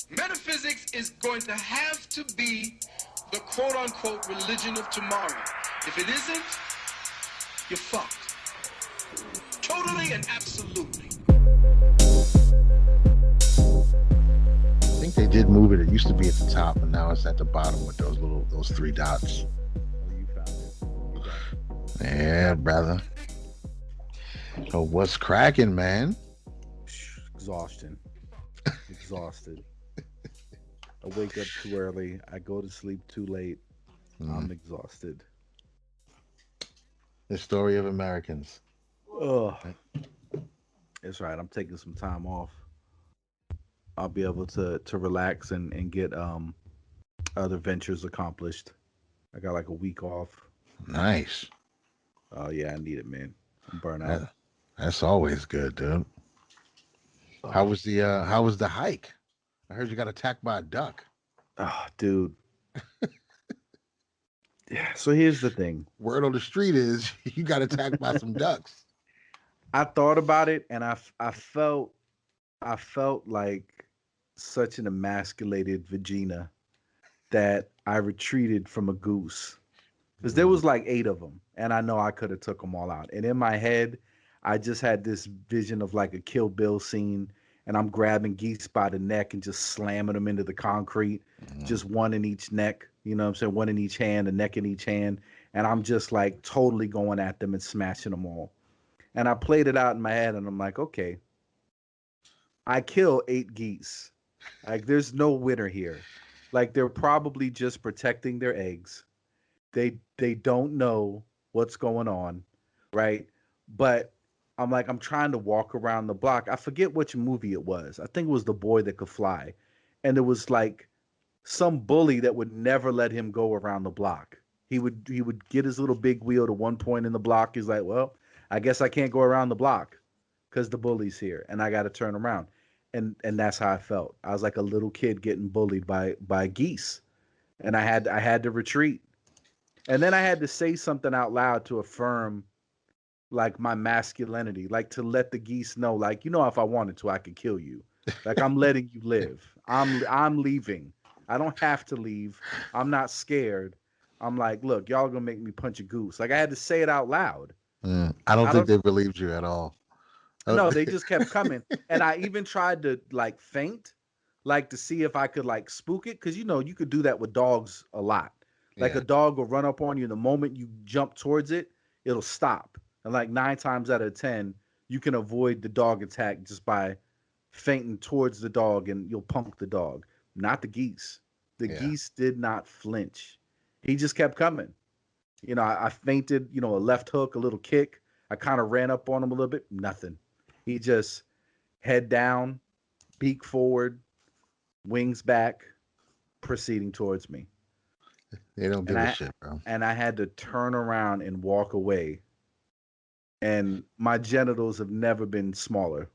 Metaphysics is going to have to be the quote-unquote religion of tomorrow. If it isn't, you're fucked. Totally and absolutely. I think they did move it. It used to be at the top, and now it's at the bottom with those three dots. Oh, you found it. You got it. Yeah, brother. So what's cracking, man? Exhaustion. Exhausted. I wake up too early. I go to sleep too late. I'm exhausted. The story of Americans. Ugh. It's right. I'm taking some time off. I'll be able to relax and get other ventures accomplished. I got like a week off. Nice. Oh yeah, I need it, man. I'm burnt out. That's always good, dude. How was the hike? I heard you got attacked by a duck. Oh, dude. Yeah. So here's the thing. Word on the street is you got attacked by some ducks. I thought about it, and I felt like such an emasculated vagina that I retreated from a goose because there was like 8 of them, and I know I could have took them all out. And in my head, I just had this vision of like a Kill Bill scene, and I'm grabbing geese by the neck and just slamming them into the concrete, just one in each neck. You know what I'm saying? One in each hand, a neck in each hand, and I'm just like totally going at them and smashing them all. And I played it out in my head, and I'm like, okay, I kill 8 geese. Like, there's no winner here. Like, they're probably just protecting their eggs. They don't know what's going on, right? But I'm like, I'm trying to walk around the block. I forget which movie it was. I think it was The Boy That Could Fly, and it was like some bully that would never let him go around the block. He would get his little big wheel to one point in the block. He's like, well, I guess I can't go around the block because the bully's here, and I got to turn around. And that's how I felt. I was like a little kid getting bullied by geese, and I had to retreat. And then I had to say something out loud to affirm like my masculinity, like to let the geese know, like, if I wanted to, I could kill you. Like, I'm letting you live. I'm leaving. I don't have to leave. I'm not scared. I'm like, look, y'all gonna make me punch a goose. Like, I had to say it out loud. I don't I think don't they believed you at all. No, they just kept coming. And I even tried to like faint, like to see if I could like spook it. Cause you could do that with dogs a lot. Like Yeah. a dog will run up on you. The moment you jump towards it, it'll stop. And like 9 times out of 10, you can avoid the dog attack just by fainting towards the dog and you'll punk the dog. Not the geese. The Yeah. geese did not flinch. He just kept coming. I feinted, a left hook, a little kick. I kind of ran up on him a little bit. Nothing. He just head down, beak forward, wings back, proceeding towards me. They don't And give a I shit, bro. and I had to turn around and walk away. And my genitals have never been smaller,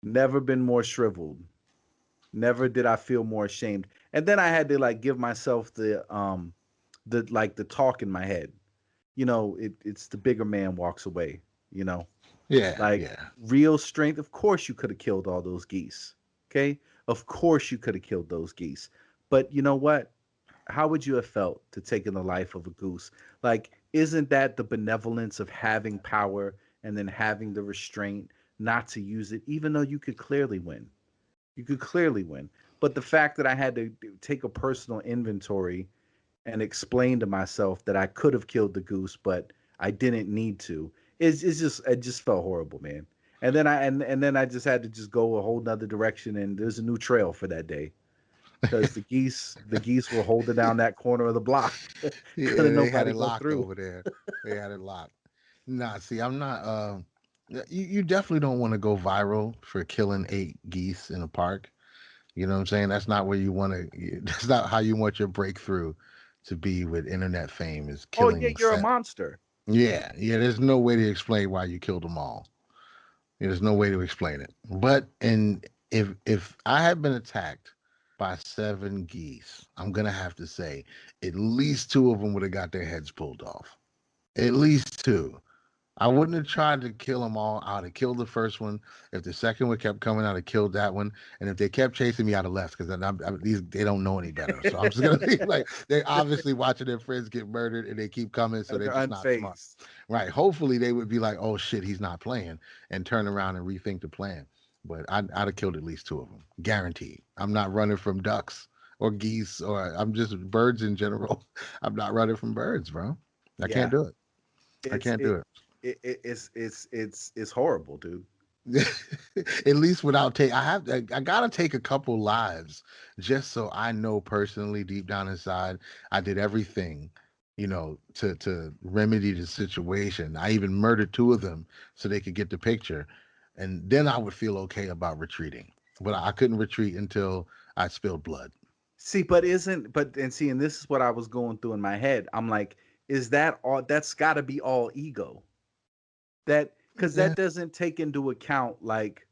never been more shriveled. Never did I feel more ashamed. And then I had to like give myself the talk in my head. It's the bigger man walks away, you know. Yeah, Like yeah. real strength. Of course, you could have killed all those geese. Okay. Of course, you could have killed those geese. But you know what? How would you have felt to take in the life of a goose? Like, isn't that the benevolence of having power and then having the restraint not to use it, even though you could clearly win? You could clearly win. But the fact that I had to take a personal inventory and explain to myself that I could have killed the goose, but I didn't need to. It just felt horrible, man. And then I just had to just go a whole nother direction, and there's a new trail for that day because the geese were holding down that corner of the block. Yeah, Couldn't they had nobody it go locked through. over there. They had it locked. Nah, see, I'm not. You definitely don't want to go viral for killing 8 geese in a park. You know what I'm saying? That's not where you want to. That's not how you want your breakthrough to be with internet fame. Is Oh yeah, killing you're a set. monster. Yeah, yeah. There's no way to explain why you killed them all. There's no way to explain it. But and if I had been attacked by 7 geese, I'm gonna have to say at least 2 of them would have got their heads pulled off. At least 2. I wouldn't have tried to kill them all. I'd have killed the first one. If the second one kept coming, I'd have killed that one. And if they kept chasing me, I'd have left because these they don't know any better. So I'm just gonna be like, they're obviously watching their friends get murdered, and they keep coming, so they're They're just not smart. unfazed. Right? Hopefully, they would be like, "Oh shit, he's not playing," and turn around and rethink the plan. But I'd have killed at least two of them, guaranteed. I'm not running from ducks or geese, or I'm just birds in general. I'm not running from birds, bro. I can't Yeah, do it. I it's can't do it, it. it's horrible, dude. At least without take, I gotta take a couple lives just so I know personally, deep down inside, I did everything, to remedy the situation. I even murdered two of them so they could get the picture, and then I would feel okay about retreating. But I couldn't retreat until I spilled blood. See, but isn't but and see, and this is what I was going through in my head. I'm like, is that all? That's got to be all ego. That because Yeah. that doesn't take into account like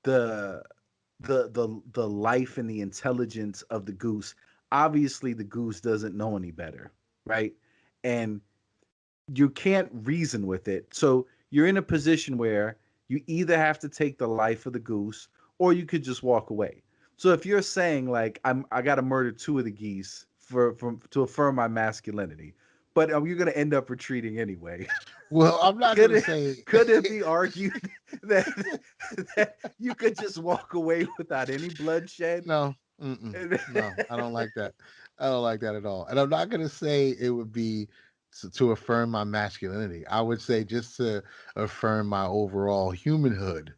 the the life and the intelligence of the goose. Obviously, the goose doesn't know any better, right? And you can't reason with it. So you're in a position where you either have to take the life of the goose or you could just walk away. So if you're saying like I got to murder two of the geese to affirm my masculinity, but you're going to end up retreating anyway. Well, I'm not could gonna it say. could it be argued that that you could just walk away without any bloodshed? No, no, I don't like that. I don't like that at all. And I'm not gonna say it would be to affirm my masculinity. I would say just to affirm my overall humanhood.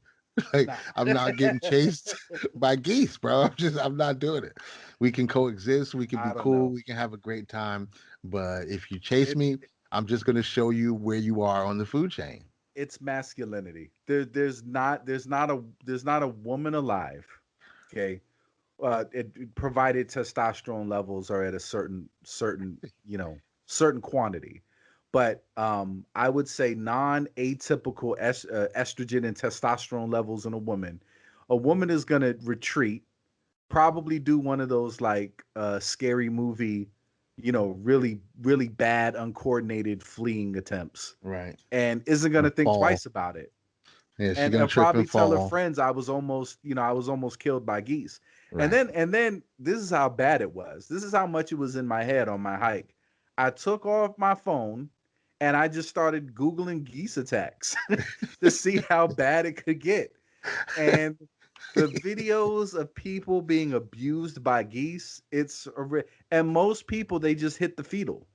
Like Nah. I'm not getting chased by geese, bro. I'm not doing it. We can coexist. We can be I don't cool. know. We can have a great time. But if you chase It me, I'm just gonna show you where you are on the food chain. it's masculinity. There's not a woman alive, okay, provided testosterone levels are at a certain quantity. But I would say non-atypical estrogen and testosterone levels in a woman is gonna retreat, probably do one of those like scary movie, really really bad uncoordinated fleeing attempts, Right. and isn't gonna And think fall. twice about it, Yeah, she's and gonna trip probably and tell her fall. friends I was almost killed by geese. And Right. then this is how bad it was. This is how much it was in my head on my hike. I took off my phone and I just started googling geese attacks to see how bad it could get. And the videos of people being abused by geese, and most people they just hit the fetal.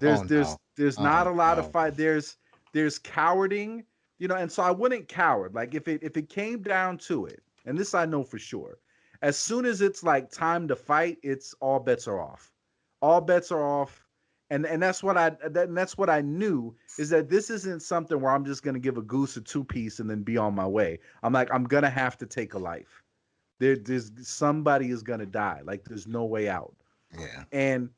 Oh There's no. there's there's not a lot of No. fight. There's cowarding, and so I wouldn't coward. Like if it came down to it, and this I know for sure, as soon as it's like time to fight, it's all bets are off. All bets are off. And that's what I knew is that this isn't something where I'm just gonna give a goose a two piece and then be on my way. I'm like, I'm gonna have to take a life. There's somebody is gonna die. Like there's no way out. Yeah. And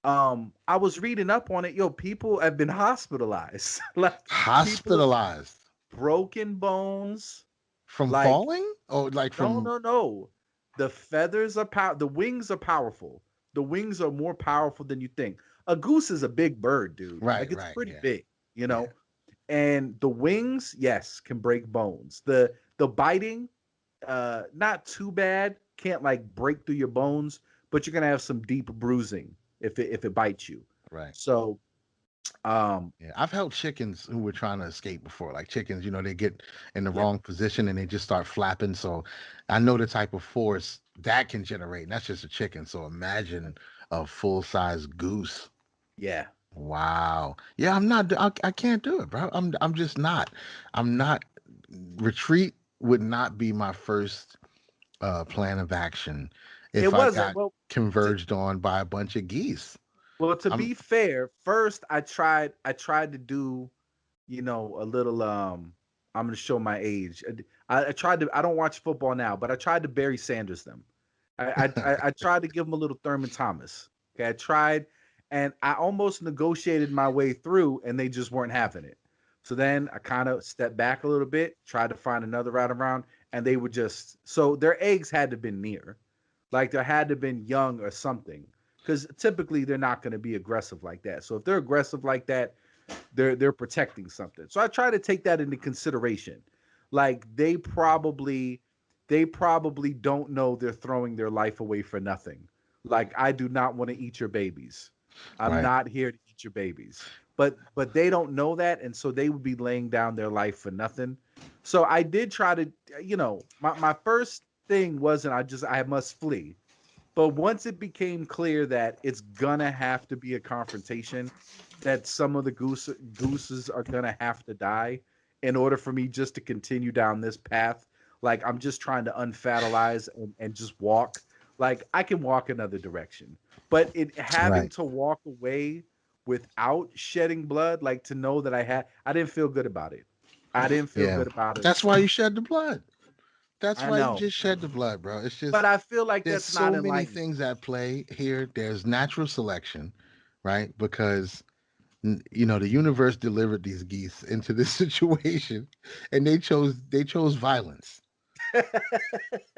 I was reading up on it. Yo, people have been hospitalized. Like people Hospitalized broken bones. from Like falling? Or like no, from no, no. The feathers are the wings are powerful. The wings are more powerful than you think. A goose is a big bird, dude. right, Like it's right, pretty yeah. big, you Yeah. know. And the wings, yes, can break bones. The biting, not too bad. Can't like break through your bones, but you're gonna have some deep bruising if it bites you. Right. So, um, Yeah. I've held chickens who were trying to escape before. Like chickens, they get in the yeah, wrong position and they just start flapping. So I know the type of force that can generate. And that's just a chicken. So imagine a full size goose. yeah. Wow. Yeah, I'm not. I can't do it, bro. I'm just not. I'm not. Retreat would not be my first plan of action It if I wasn't got well. To, converged on by a bunch of geese. to I'm be fair, first I tried to do, a little. I'm gonna show my age. I tried to. I don't watch football now, but I tried to Barry Sanders them. I tried to give him a little Thurman Thomas. Okay, I tried, and I almost negotiated my way through, and they just weren't having it. So then I kind of stepped back a little bit, tried to find another route around, and they were just so their eggs had to have been near, like there had to have been young or something, because typically they're not going to be aggressive like that. So if they're aggressive like that, they're protecting something. So I try to take that into consideration. Like they probably don't know they're throwing their life away for nothing. Like I do not want to eat your babies. I'm Right. not here to eat your babies. But they don't know that, and so they would be laying down their life for nothing. So I did try to, my first thing wasn't I must flee. But once it became clear that it's gonna have to be a confrontation, that some of the gooses are gonna have to die in order for me just to continue down this path. Like I'm just trying to unfatalize and just walk. Like I can walk another direction, but it having Right. to walk away without shedding blood, like to know that I didn't feel good about it. I didn't feel Yeah. good about it. That's why you shed the blood. That's I why you know, just shed the blood, bro. It's but just I feel like there's that's not so many enlightened. things at play here. There's natural selection, right? Because the universe delivered these geese into this situation, and they chose violence.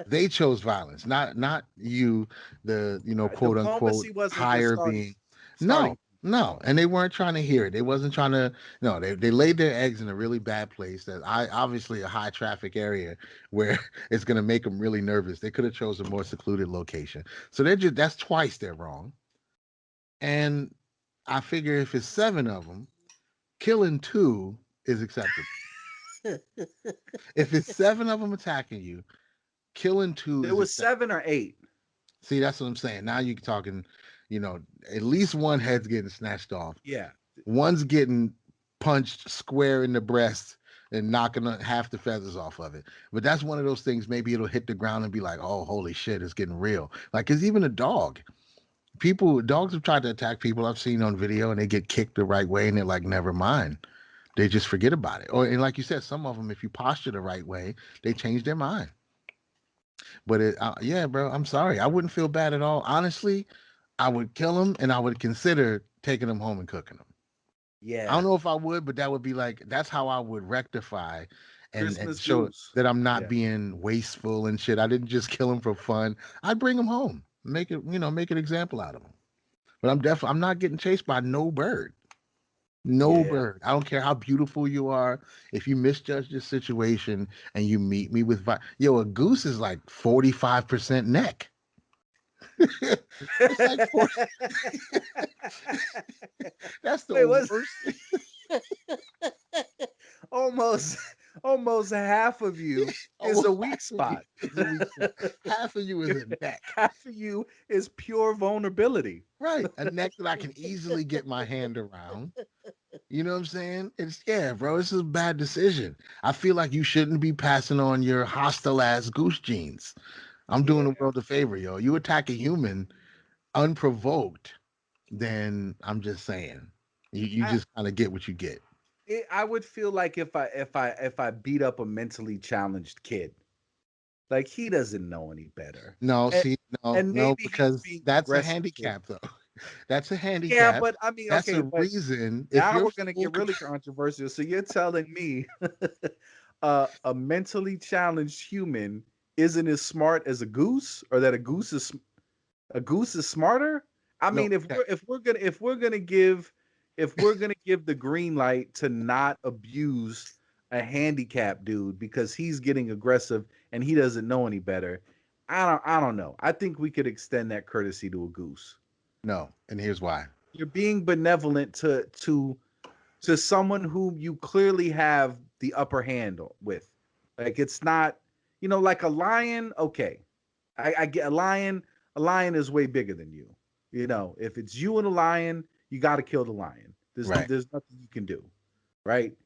They chose violence, not you, the quote unquote Diplomacy wasn't the higher being. starting. No, no, and they weren't trying to hear it. They wasn't trying to. No, they laid their eggs in a really bad place. That I obviously a high traffic area where it's gonna make them really nervous. They could have chosen a more secluded location. So that's twice they're wrong. And I figure if it's seven of them, killing two is acceptable. If it's seven of them attacking you, killing two It is was acceptable. 7 or 8. See, that's what I'm saying. Now you're talking, you know, at least one head's getting snatched off. Yeah. One's getting punched square in the breast and knocking half the feathers off of it. But that's one of those things. Maybe it'll hit the ground and be like, "Oh, holy shit, it's getting real." Like, cause even a dog, dogs have tried to attack people I've seen on video, and they get kicked the right way, and they're like, "Never mind." They just forget about it. Or, and like you said, some of them, if you posture the right way, they change their mind. But yeah, bro, I'm sorry. I wouldn't feel bad at all. Honestly, I would kill them and I would consider taking them home and cooking them. I don't Yeah. know if I would, but that would be like, that's how I would rectify and Christmas show goose. that I'm not Yeah. being wasteful and shit. I didn't just kill them for fun. I'd bring them home, make an example out of them. But I'm not getting chased by no bird. No Yeah. bird. I don't care how beautiful you are. If you misjudge this situation and you meet me with a goose is like 45% neck. It's like 40. That's the Wait, what's worst. almost almost half of you is a Almost weak half of you spot. is a weak spot. Half of you is a neck. Half of you is pure vulnerability. Right. A neck that I can easily get my hand around. You know what I'm saying? It's yeah, bro. This is a bad decision. I feel like you shouldn't be passing on your hostile ass goose genes. I'm doing the Yeah. world a favor, yo. You attack a human unprovoked, then I'm just saying. You I just kind of get what you get. I would feel like if I beat up a mentally challenged kid, like he doesn't know any better. No, And see, no, and no, maybe he's because being that's a aggressive to. handicap, though. That's a Yeah, handicap. but I mean, That's okay, a but reason. If now you're we're gonna full get really controversial. So you're telling me a mentally challenged human isn't as smart as a goose, or that a goose is smarter? I no, mean, if okay, we're gonna give the green light to not abuse a handicapped dude because he's getting aggressive and he doesn't know any better, I don't know. I think we could extend that courtesy to a goose. no, and here's why. You're being benevolent to someone whom you clearly have the upper hand with. Like it's not, like a lion. Okay, I get a lion. A lion is way bigger than you. If it's you and a lion, you got to kill the lion. There's Right. there's nothing you can do, right?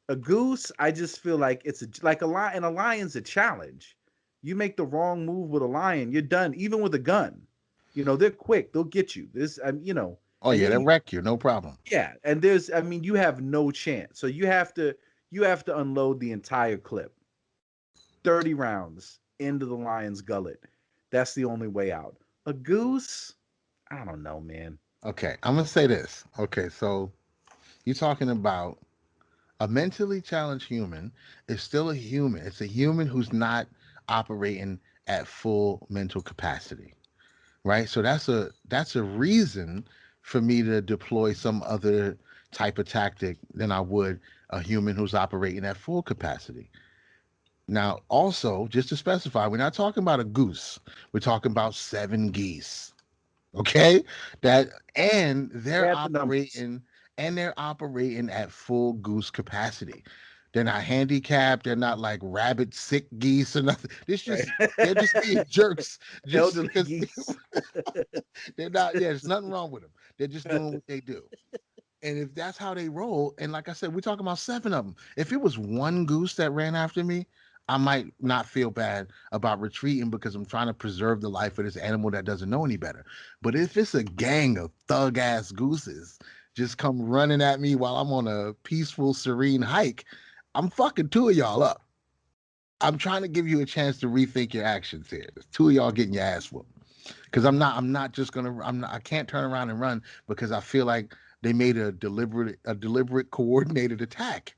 A goose, I just feel like it's like a lion, and a lion's a challenge. You make the wrong move with a lion, you're done. Even with a gun, they're quick. They'll get you. Oh And yeah, then that wreck you, no problem. yeah, and I mean, you have no chance. So you have to unload the entire clip. 30 rounds into the lion's gullet. That's the only way out. A goose, I don't know, man. Okay, I'm gonna say this. Okay, so you're talking about a mentally challenged human is still a human. It's a human who's not operating at full mental capacity, right? So that's a reason for me to deploy some other type of tactic than I would a human who's operating at full capacity. Now, also, just to specify, we're not talking about a goose. We're talking about 7 geese. Okay? That and Add the numbers. they're operating at full goose capacity. They're not handicapped, they're not like rabid sick geese or nothing. It's Right. just they're just being jerks just Elderly because geese. they're not, yeah, there's nothing wrong with them. They're just doing what they do. And if that's how they roll, and like I said, we're talking about 7 of them. If it was one goose that ran after me, I might not feel bad about retreating because I'm trying to preserve the life of this animal that doesn't know any better. But if it's a gang of thug ass gooses just come running at me while I'm on a peaceful, serene hike, I'm fucking 2 of y'all up. I'm trying to give you a chance to rethink your actions here. There's 2 of y'all getting your ass whooped because I'm not just gonna I can't turn around and run because I feel like they made a deliberate coordinated attack.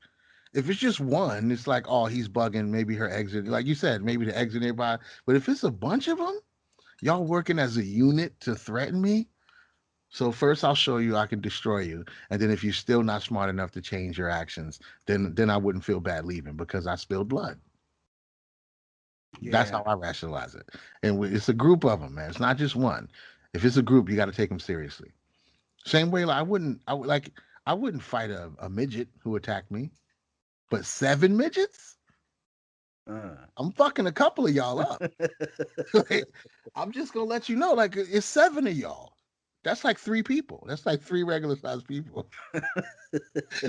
If it's just one, it's like, oh, he's bugging, maybe her exit, like you said, maybe the exit nearby. But if it's a bunch of them, y'all working as a unit to threaten me. So first I'll show you I can destroy you, and then if you're still not smart enough to change your actions, then I wouldn't feel bad leaving because I spilled blood. That's how Yeah. I rationalize it. And it's a group of them, man. It's not just one. If it's a group, you got to take them seriously. Same way, like, I wouldn't fight a midget who attacked me, but 7 midgets, Uh. I'm fucking a couple of y'all up. Like, I'm just gonna let you know, like, it's 7 of y'all. That's like 3 people. That's like 3 regular sized people.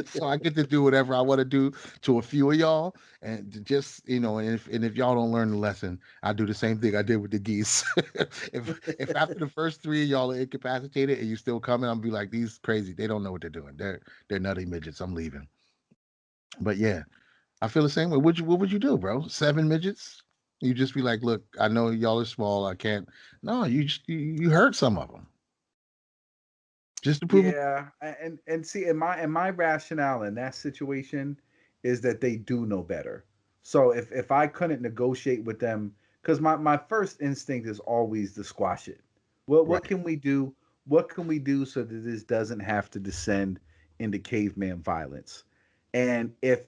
So I get to do whatever I want to do to a few of y'all, and just and if y'all don't learn the lesson, I do the same thing I did with the geese. if after the first 3 of y'all are incapacitated and you still coming, I'm be like, these crazy, they don't know what they're doing. They're nutty midgets. I'm leaving. But yeah, I feel the same way. What would you do, bro? 7 midgets? You just be like, look, I know y'all are small. I can't. No, you hurt some of them just to prove. Yeah, and see, in my rationale in that situation is that they do know better. So if I couldn't negotiate with them, because my first instinct is always to squash it. What Right. can we do? What can we do so that this doesn't have to descend into caveman violence? And if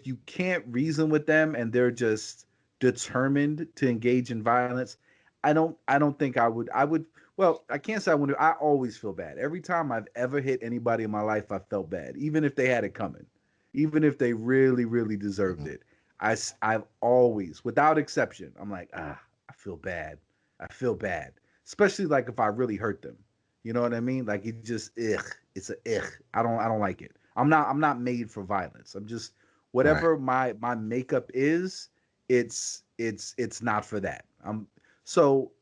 you can't reason with them and they're just determined to engage in violence, I don't think I would. Well, I can't say I wouldn't. I always feel bad. Every time I've ever hit anybody in my life, I felt bad, even if they had it coming, even if they really, really deserved Mhm. it. I've always, without exception, I'm like, I feel bad. I feel bad, especially like if I really hurt them. You know what I mean? Like it just, it's a ugh. I don't like it. I'm not made for violence. I'm just Right. whatever my makeup is. It's not for that. So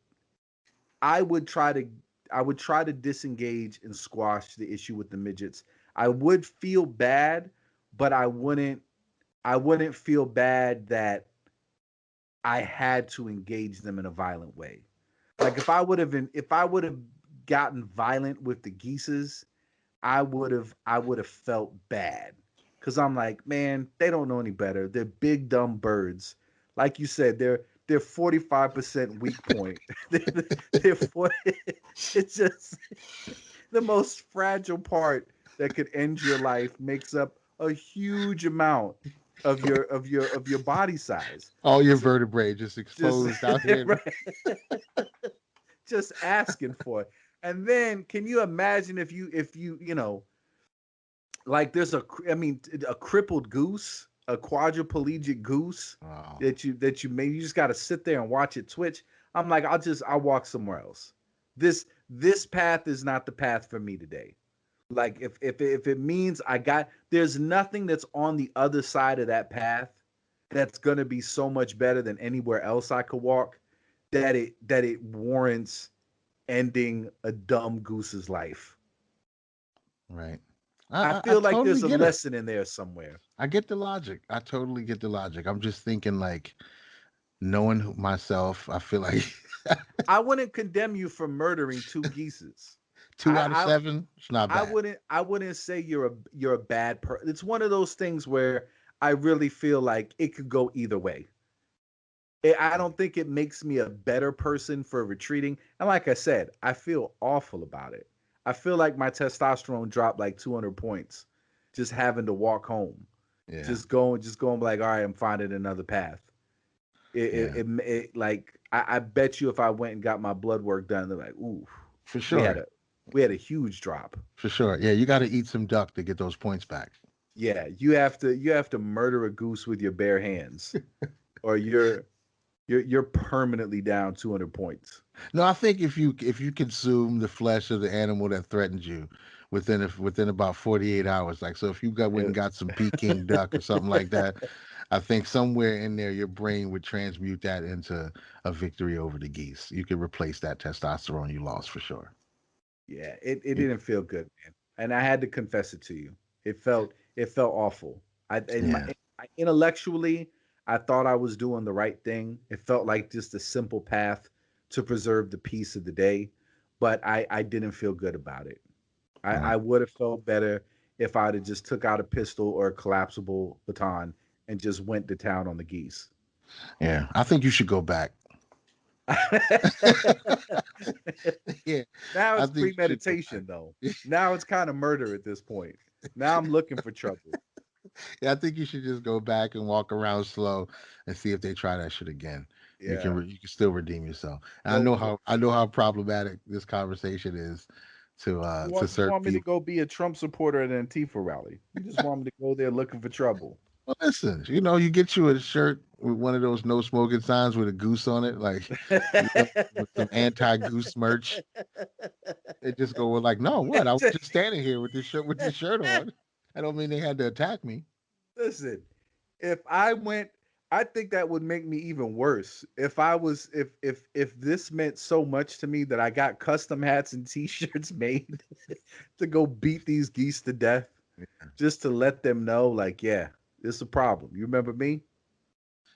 I would try to I would try to disengage and squash the issue with the midgets. I would feel bad, but I wouldn't feel bad that I had to engage them in a violent way. Like if I would have gotten violent with the geeses, I would have felt bad. Cause I'm like, man, they don't know any better. They're big dumb birds. Like you said, they're 45% weak point. they're 40, it's just the most fragile part that could end your life makes up a huge amount of your body size. All your So vertebrae just just exposed out here. right, just asking for it. And then can you imagine if you like there's a crippled goose, a quadriplegic goose Oh, that you maybe you just got to sit there and watch it twitch. I'm like, I'll walk somewhere else. This path is not the path for me today. Like if it means there's nothing that's on the other side of that path that's going to be so much better than anywhere else I could walk that it warrants ending a dumb goose's life. right. I I feel like totally there's a get it. lesson in there somewhere. I get the logic. I totally get the logic. I'm just thinking, like, knowing myself, I feel like I wouldn't condemn you for murdering 2 geeses. two out of I seven, it's not I bad. wouldn't say you're a bad person. It's one of those things where I really feel like it could go either way. I don't think it makes me a better person for retreating. And like I said, I feel awful about it. I feel like my testosterone dropped like 200 points just having to walk home. Yeah. Just going like, all right, I'm finding another path. Yeah. Like I bet you if I went and got my blood work done, they're like, ooh, For we had sure. a we had a huge drop. For sure. Yeah, you got to eat some duck to get those points back. Yeah, you have to murder a goose with your bare hands, or you're permanently down 200 points. No, I think if you consume the flesh of the animal that threatens you within about 48 hours, like so if you went and It- got some Peking duck or something like that, I think somewhere in there your brain would transmute that into a victory over the geese. You could replace that testosterone you lost for sure. yeah, it You- didn't feel good, man. And I had to confess it to you. It felt awful. Yeah. Intellectually, I thought I was doing the right thing. It felt like just a simple path to preserve the peace of the day, but I didn't feel good about it. Yeah. I would have felt better if I'd have just took out a pistol or a collapsible baton and just went to town on the geese. Yeah. I think you should go back. Yeah. Now I it's think you should go back. premeditation, though. Now it's kind of murder at this point. Now I'm looking for trouble. Yeah, I think you should just go back and walk around slow and see if they try that shit again. Yeah. You can still redeem yourself. And Well, I know how problematic this conversation is to you certain want me to people. go be a Trump supporter at an Antifa rally? You just want me to go there looking for trouble? Well, listen, you get you a shirt with one of those no smoking signs with a goose on it, like you know, with some anti-goose merch. They just go with like, no, what? I was just standing here with this shirt on. I don't mean they had to attack me. Listen, if I went, I think that would make me even worse. If I was, if this meant so much to me that I got custom hats and T-shirts made to go beat these geese to death, just to let them know, like, yeah, this is a problem. You remember me?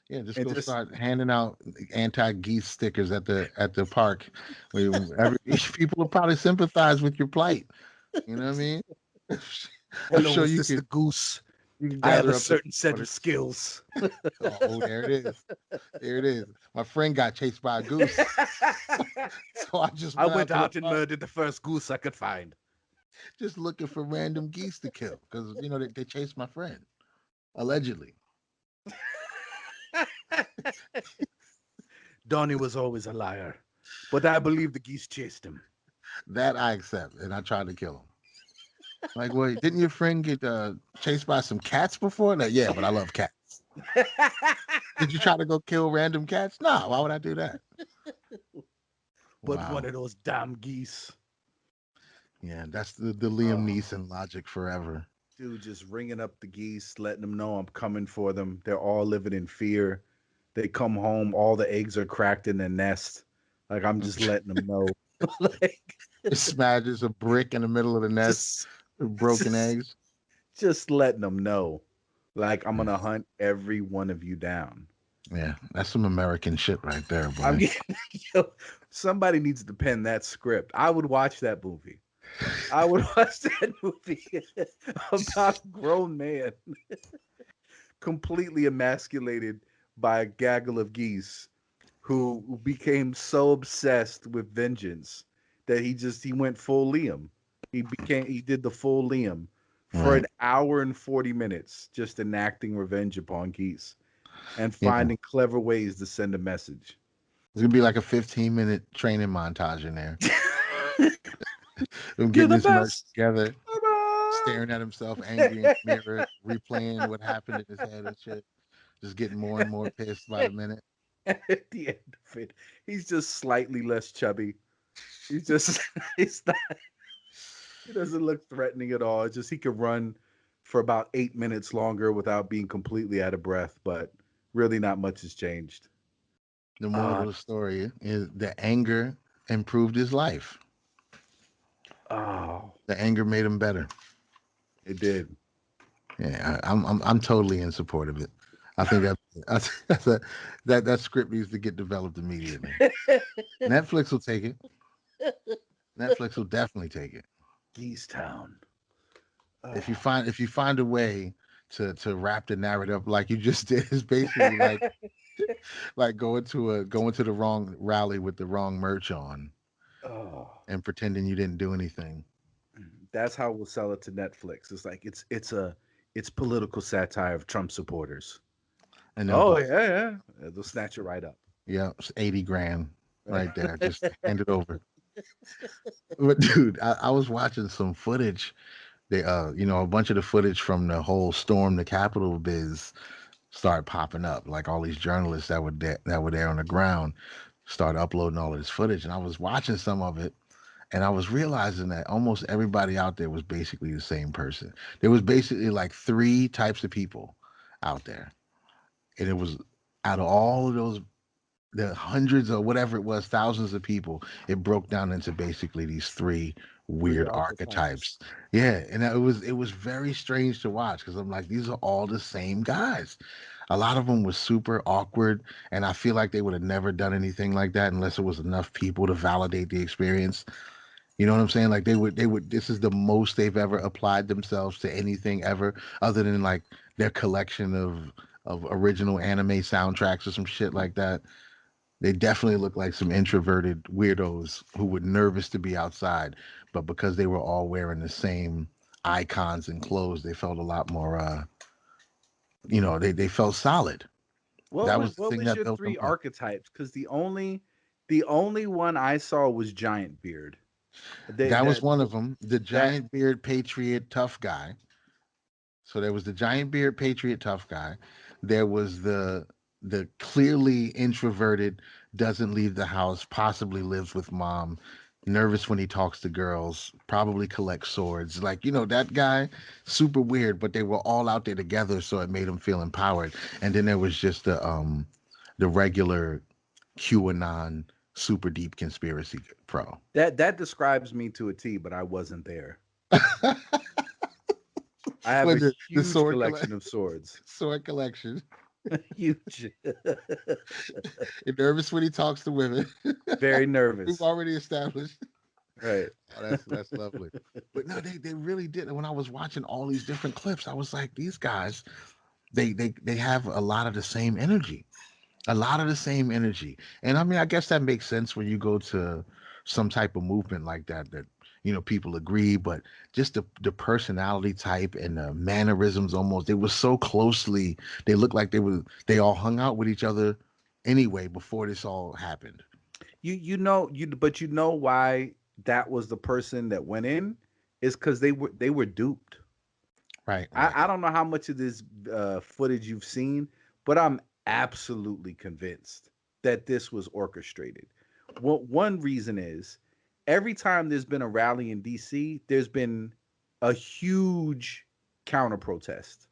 Yeah, just And go just start handing out anti-geese stickers at the park. People will probably sympathize with your plight. You know what I mean? I'm hello, sure is this the goose? you can I have a gather up the certain set of supporters. skills. Oh, there it is. There it is. My friend got chased by a goose, so I just I went went out to the out and park murdered the first goose I could find. just looking for random geese to kill because they chased my friend allegedly. Donnie was always a liar, but I believe the geese chased him. That I accept, and I tried to kill him. Like, wait, didn't your friend get chased by some cats before? Like, yeah, but I love cats. Did you try to go kill random cats? No, why would I do that? But one Wow. of those damn geese, Yeah, that's the Liam oh, Neeson logic forever. dude, just ringing up the geese, letting them know I'm coming for them. They're all living in fear. They come home, all the eggs are cracked in their nest. Like I'm just letting them know, like It smashes a brick in the middle of the nest just, with broken just, eggs. just letting them know, like I'm Mm, gonna hunt every one of you down. yeah, that's some American shit right there, I'm boy. getting, yo, somebody needs to pen that script. I would watch that movie. I would watch that movie about a grown man completely emasculated by a gaggle of geese who became so obsessed with vengeance that he went full Liam. He did the full Liam for Right. an hour and 40 minutes just enacting revenge upon geese and Yeah. finding clever ways to send a message. It's gonna be like a 15-minute training montage in there. Him You're getting the his merch best. together, Bye-bye. staring at himself angry in the mirror, replaying what happened in his head and shit. Just getting more and more pissed by the minute. At the end of it, he's just slightly less chubby. He's just he's not, he doesn't look threatening at all. It's just he could run for about 8 minutes longer without being completely out of breath, but really not much has changed. The moral Uh of the story is the anger improved his life. oh, The anger made him better. it did. Yeah, I'm totally in support of it. I think that's that script needs to get developed immediately. Netflix will take it. Netflix will definitely take it. Geese Town. Oh. If you find a way to wrap the narrative like you just did, is basically like going to the wrong rally with the wrong merch on Oh. and pretending you didn't do anything. That's how we'll sell it to Netflix. It's like it's political satire of Trump supporters. And they'll Oh bust. yeah, yeah. They'll snatch it right up. Yeah, it's 80 grand Right. right there. Just hand it over. But dude, I was watching some footage. They a bunch of the footage from the whole storm the Capitol biz started popping up. Like all these journalists that were there on the ground started uploading all of this footage. And I was watching some of it and I was realizing that almost everybody out there was basically the same person. There was basically like three types of people out there. And it was out of all of those the hundreds or whatever it was, thousands of people, it broke down into basically these three Three weird archetypes. archetypes. Yeah, and it was very strange to watch because I'm like, these are all the same guys. A lot of them was super awkward, and I feel like they would have never done anything like that unless it was enough people to validate the experience. You know what I'm saying? Like they would. This is the most they've ever applied themselves to anything ever, other than like their collection of original anime soundtracks or some shit like that. They definitely look like some introverted weirdos who were nervous to be outside, but because they were all wearing the same icons and clothes, they felt a lot more they felt solid. That was the What thing was that your built them three up. archetypes? Because the only one I saw was Giant Beard. They That was that one of them. The that giant beard patriot tough guy. So there was the giant beard patriot tough guy. There was the clearly introverted, doesn't leave the house, possibly lives with mom, nervous when he talks to girls, probably collects swords. Like, that guy, super weird, but they were all out there together, so it made him feel empowered. And then there was just the regular QAnon super deep conspiracy pro. that describes me to a T, but I wasn't there. I have a When the huge sword collection of swords. sword collection. Huge. You're nervous when he talks to women. Very We've nervous. already established. Right. Oh, that's lovely. But no, they really did. When I was watching all these different clips, I was like, these guys, they have a lot of the same energy. A lot of the same energy. And I mean, I guess that makes sense when you go to some type of movement like that people agree, but just the personality type and the mannerisms almost, they were so closely, they looked like they all hung out with each other anyway before this all happened. But you know why that was the person that went in is because they were duped. Right, right. I don't know how much of this footage you've seen, but I'm absolutely convinced that this was orchestrated. One reason is every time there's been a rally in DC, there's been a huge counter protest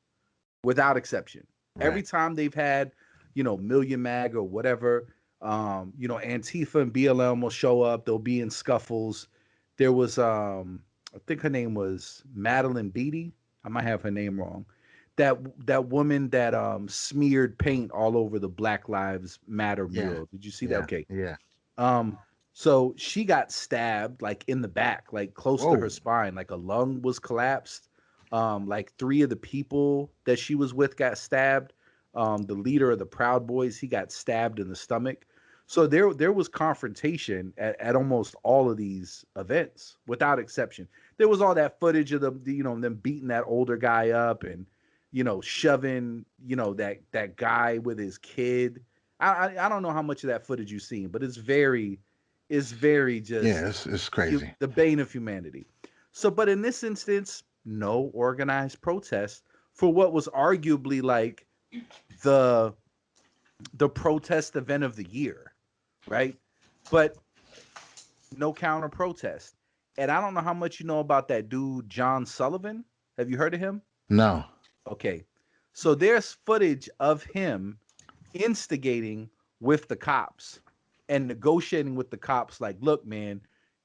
without exception. Every Right. time they've had, Million Mag or whatever, Antifa and BLM will show up. They'll be in scuffles. There was, I think her name was Madeline Beatty. I might have her name wrong. That woman that smeared paint all over the Black Lives Matter Yeah. mural. Did you see that? Yeah. Okay. Yeah. Um, so she got stabbed like in the back, like close to her Whoa. spine, like a lung was collapsed. Like three of the people that she was with got stabbed. The leader of the Proud Boys, he got stabbed in the stomach. So there was confrontation at almost all of these events, without exception. There was all that footage of them beating that older guy up and shoving that guy with his kid. I don't know how much of that footage you've seen, but it's very Yeah, just it's crazy. the bane of humanity. So, but in this instance, no organized protest for what was arguably like the the protest event of the year, right? But no counter protest. And I don't know how much you know about that dude John Sullivan. Have you heard of him? No. Okay. So there's footage of him instigating with the cops and negotiating with the cops like, look, man,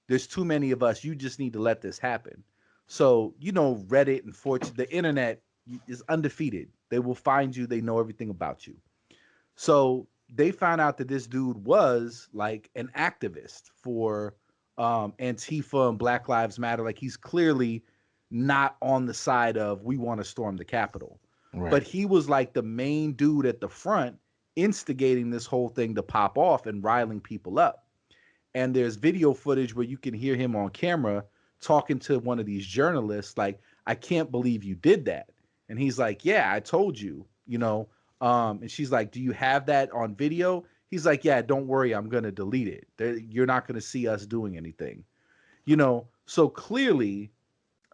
there's too many of us. You just need to let this happen. So, Reddit and Fortune, the internet is undefeated. They will find you. They know everything about you. So they found out that this dude was like an activist for Antifa and Black Lives Matter. Like he's clearly not on the side of we want to storm the Capitol. But Right. he was like the main dude at the front instigating this whole thing to pop off and riling people up. And there's video footage where you can hear him on camera talking to one of these journalists, like, I can't believe you did that. And he's like, yeah, I told you, you know. And she's like, do you have that on video? He's like, yeah, don't worry, I'm going to delete it. You're not going to see us doing anything, you know. So clearly,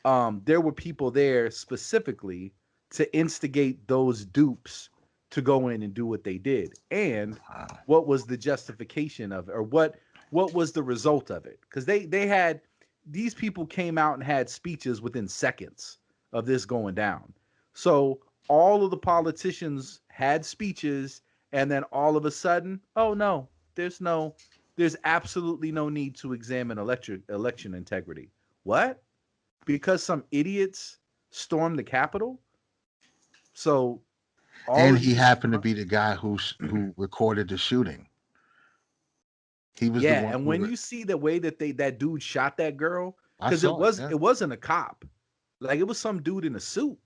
there were people there specifically to instigate those dupes to go in and do what they did. And Wow. what was the justification of it, or what was the result of it? Because they had, these people came out and had speeches within seconds of this going down. So all of the politicians had speeches, and then all of a sudden, oh no, there's absolutely no need to examine election integrity. What? Because some idiots stormed the Capitol? So all And of he these, happened to be the guy who recorded the shooting. He was the yeah, one and who when you see the way that that dude shot that girl, I because saw it. Yeah. it wasn't a cop, like it was some dude in a suit.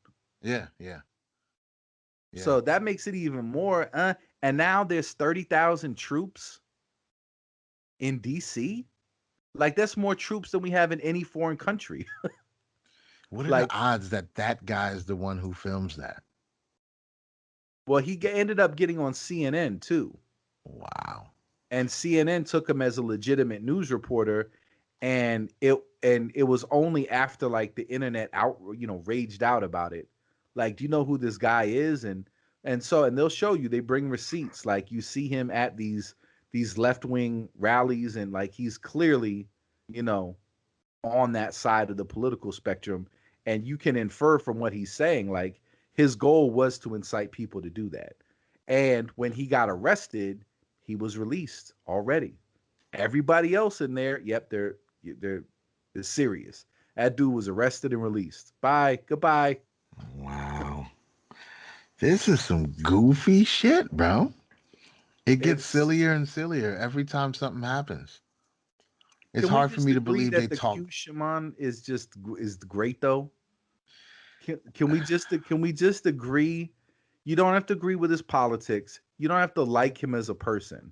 Yeah. Yeah. Yeah. So that makes it even more. And now there's 30,000 troops in DC. Like that's more troops than we have in any foreign country. What are the Like, odds that that guy is the one who films that? well, ended up getting on CNN too. Wow. And CNN took him as a legitimate news reporter, and it was only after like the internet out, you know, raged out about it. Like, do you know who this guy is? And they'll show you, they bring receipts, like you see him at these left-wing rallies, and like he's clearly, you know, on that side of the political spectrum, and you can infer from what he's saying, like his goal was to incite people to do that. And when he got arrested, he was released already. Everybody else in there, yep, they're serious. That dude was arrested and released. Bye, goodbye. Wow. This is some goofy shit, bro. It gets It's sillier and sillier every time something happens. It's Can we hard for just me to agree believe they that the talk. Q shaman is great though? Can we just agree? You don't have to agree with his politics. You don't have to like him as a person.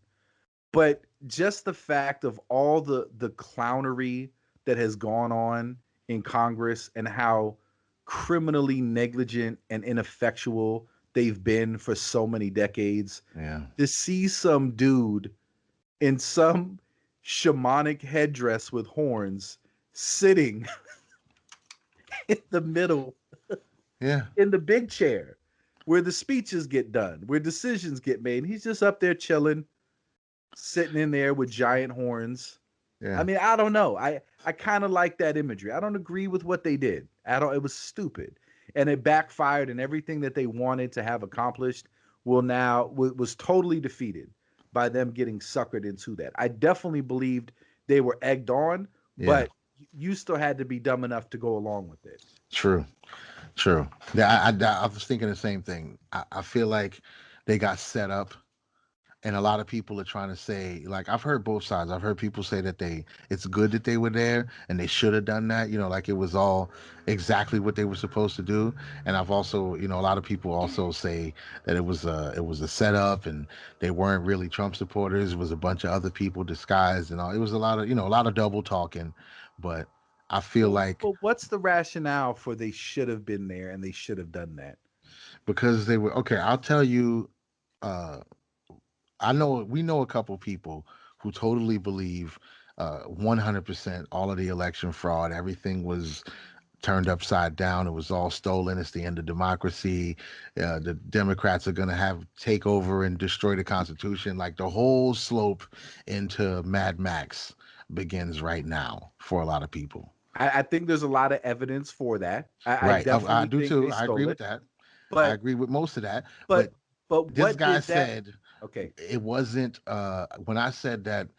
But just the fact of all the clownery that has gone on in Congress, and how criminally negligent and ineffectual they've been for so many decades, Yeah. to see some dude in some shamanic headdress with horns sitting in the middle, Yeah. in the big chair where the speeches get done, where decisions get made. He's just up there chilling, sitting in there with giant horns. I Yeah. mean, I don't know. I kind of like that imagery. I don't agree with what they did. I don't. It was stupid, and it backfired, and everything that they wanted to have accomplished was totally defeated by them getting suckered into that. I definitely believed they were egged on, Yeah. but you still had to be dumb enough to go along with it. True. True. Yeah, I was thinking the same thing. I feel like they got set up, and a lot of people are trying to say, like, I've heard both sides. I've heard people say that it's good that they were there and they should have done that, like it was all exactly what they were supposed to do. And I've also, a lot of people also say that it was a setup, and they weren't really Trump supporters. It was a bunch of other people disguised and all. It was a lot of double talking, but I feel like But what's the rationale for they should have been there and they should have done that? because they were okay, I'll tell you, uh we know a couple people who totally believe 100% all of the election fraud, everything was turned upside down, it was all stolen, it's the end of democracy, the Democrats are going to have take over and destroy the Constitution, like the whole slope into Mad Max begins right now for a lot of people. I think there's a lot of evidence for that. I Right. I definitely do think too. they I agree stole with it. that. I But agree with most of that. But but but this what guy did that? said Okay. it wasn't when I said that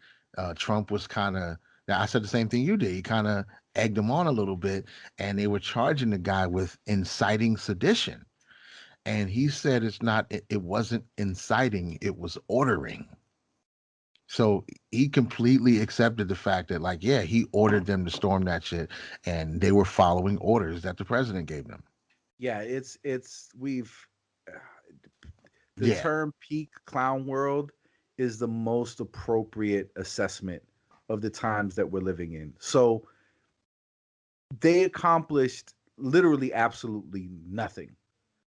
Trump was kind of, I said the same thing you did. He kind of egged him on a little bit, and they were charging the guy with inciting sedition. And he said it wasn't inciting, it was ordering. So he completely accepted the fact that, like, yeah, he ordered them to storm that shit, and they were following orders that the president gave them. Yeah, it's we've uh, the Yeah. term peak clown world is the most appropriate assessment of the times that we're living in. So they accomplished literally absolutely nothing.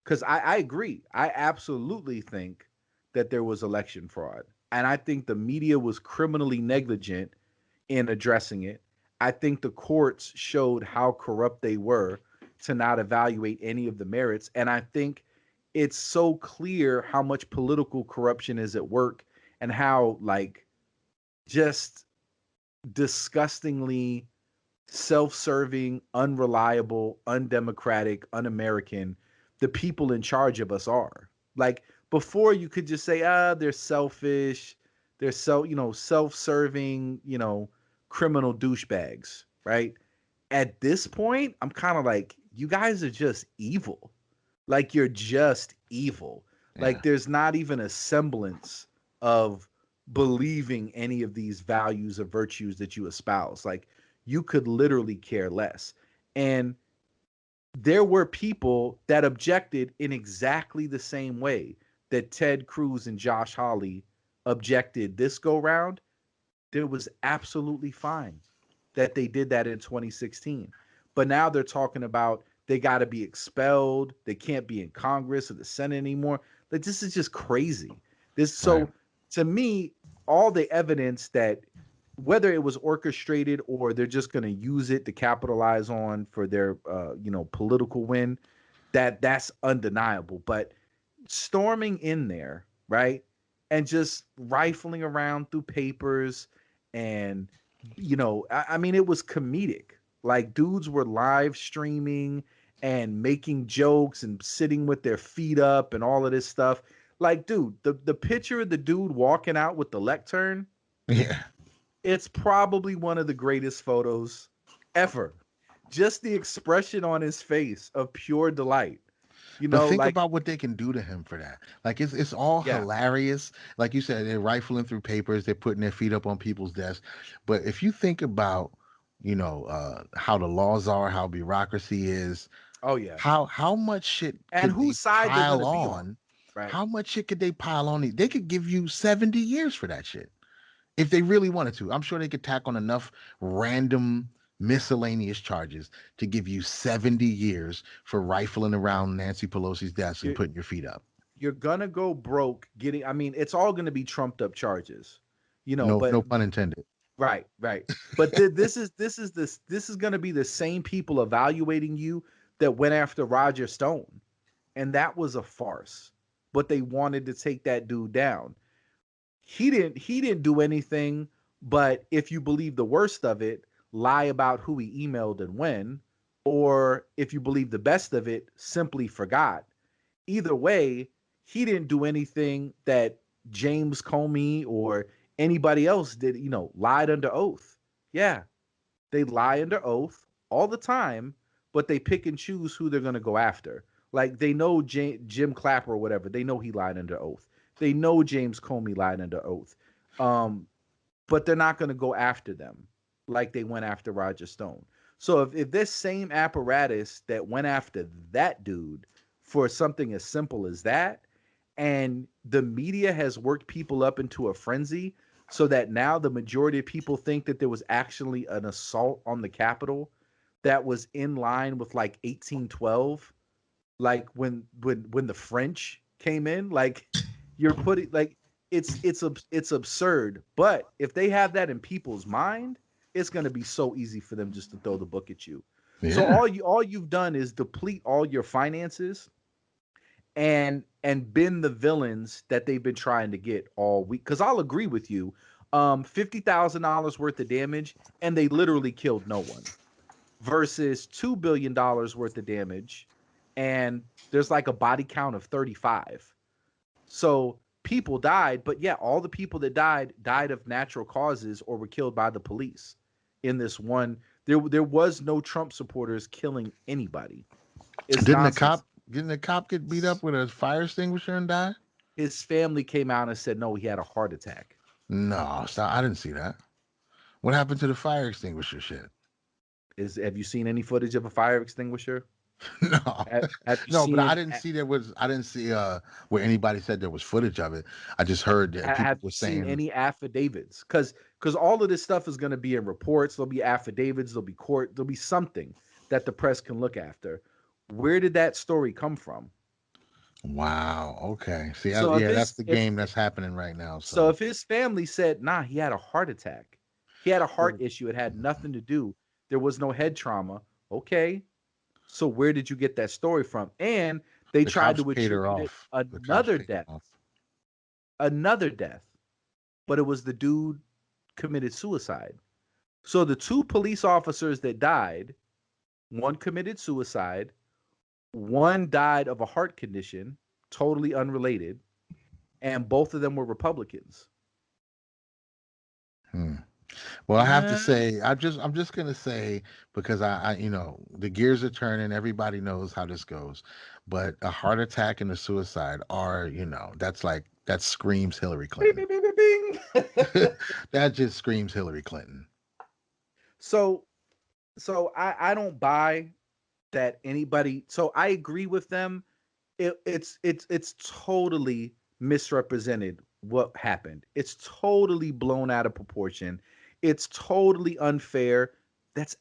Because I agree. I absolutely think that there was election fraud. And I think the media was criminally negligent in addressing it. I think the courts showed how corrupt they were to not evaluate any of the merits. And I think it's so clear how much political corruption is at work and how, like, just disgustingly self-serving, unreliable, undemocratic, un-American the people in charge of us are. Like before you could just say, they're selfish, they're self-serving, criminal douchebags, right? At this point, I'm kind of like, you guys are just evil. Like you're just evil. Yeah. Like there's not even a semblance of believing any of these values or virtues that you espouse. Like you could literally care less. And there were people that objected in exactly the same way that Ted Cruz and Josh Hawley objected this go round. It was absolutely fine that they did that in 2016. But now they're talking about they got to be expelled. They can't be in Congress or the Senate anymore. Like this is just crazy. Right. To me, all the evidence that whether it was orchestrated or they're just going to use it to capitalize on for their political win, that's undeniable. But storming in there, right? And just rifling around through papers and I mean it was comedic. Like dudes were live streaming and making jokes and sitting with their feet up and all of this stuff. Like, dude, the picture of the dude walking out with the lectern, Yeah. it's probably one of the greatest photos ever. Just the expression on his face of pure delight. But think Like, about what they can do to him for that. Like it's all yeah. hilarious. Like you said, they're rifling through papers, they're putting their feet up on people's desks. But if you think about, how the laws are, how bureaucracy is, Oh yeah. how much shit And could they whose side they're pile gonna be on. on? Right. How much shit could they pile on? They could give you 70 years for that shit if they really wanted to. I'm sure they could tack on enough random miscellaneous charges to give you 70 years for rifling around Nancy Pelosi's desk and You're, putting your feet up. you're gonna go broke getting, I mean, it's all gonna be trumped up charges. No, But no pun intended. right, right. But this is gonna be the same people evaluating you that went after Roger Stone. And that was a farce. But they wanted to take that dude down. He didn't do anything, but if you believe the worst of it, lie about who he emailed and when, or if you believe the best of it, simply forgot. Either way, he didn't do anything that James Comey or anybody else did, lied under oath. Yeah, they lie under oath all the time, but they pick and choose who they're going to go after. Like they know Jim Clapper or whatever, they know he lied under oath. They know James Comey lied under oath. Um, but they're not going to go after them like they went after Roger Stone. So if this same apparatus that went after that dude for something as simple as that, and the media has worked people up into a frenzy so that now the majority of people think that there was actually an assault on the Capitol that was in line with like 1812, like when the French came in, like you're putting like it's absurd. But if they have that in people's mind, it's going to be so easy for them just to throw the book at you. So Yeah. all you've done is deplete all your finances and been the villains that they've been trying to get all week. Because I'll agree with you, $50,000 worth of damage, and they literally killed no one. Versus $2 billion worth of damage, and there's like a body count of 35. So people died, but yeah, all the people that died of natural causes or were killed by the police. In this one, there was no Trump supporters killing anybody. It's Didn't the nonsense. cop didn't the cop get beat up with a fire extinguisher and die? His family came out and said no, he had a heart attack. No, stop. I didn't see that. What happened to the fire extinguisher shit? Have you seen any footage of a fire extinguisher? No. Have you No, but I seen didn't see where anybody said there was footage of it. I just heard that people have were you seen saying, any affidavits? Because because all of this stuff is going to be in reports. There'll be affidavits. There'll be court. There'll be something that the press can look after. Where did that story come from? Wow. Okay. See, So if yeah, that's it's the if game that's happening right now. so So if his family said, nah, he had a heart attack, he had a heart well, issue, it had nothing to do, there was no head trauma. Okay, so where did you get that story from? And they the tried cops to paid her attribute it off. The cops another paid her death, off. another death, but it was the dude committed suicide. So the two police officers that died, one committed suicide, one died of a heart condition, totally unrelated, and both of them were Republicans. Hmm. Well, I have to Uh, say, I'm just gonna say because the gears are turning. Everybody knows how this goes, but a heart attack and a suicide are, that screams Hillary bing, Clinton. bing, bing, bing, bing. That just screams Hillary Clinton. so so I don't buy that anybody. So I agree with them. It's totally misrepresented what happened. It's totally blown out of proportion. It's totally unfair.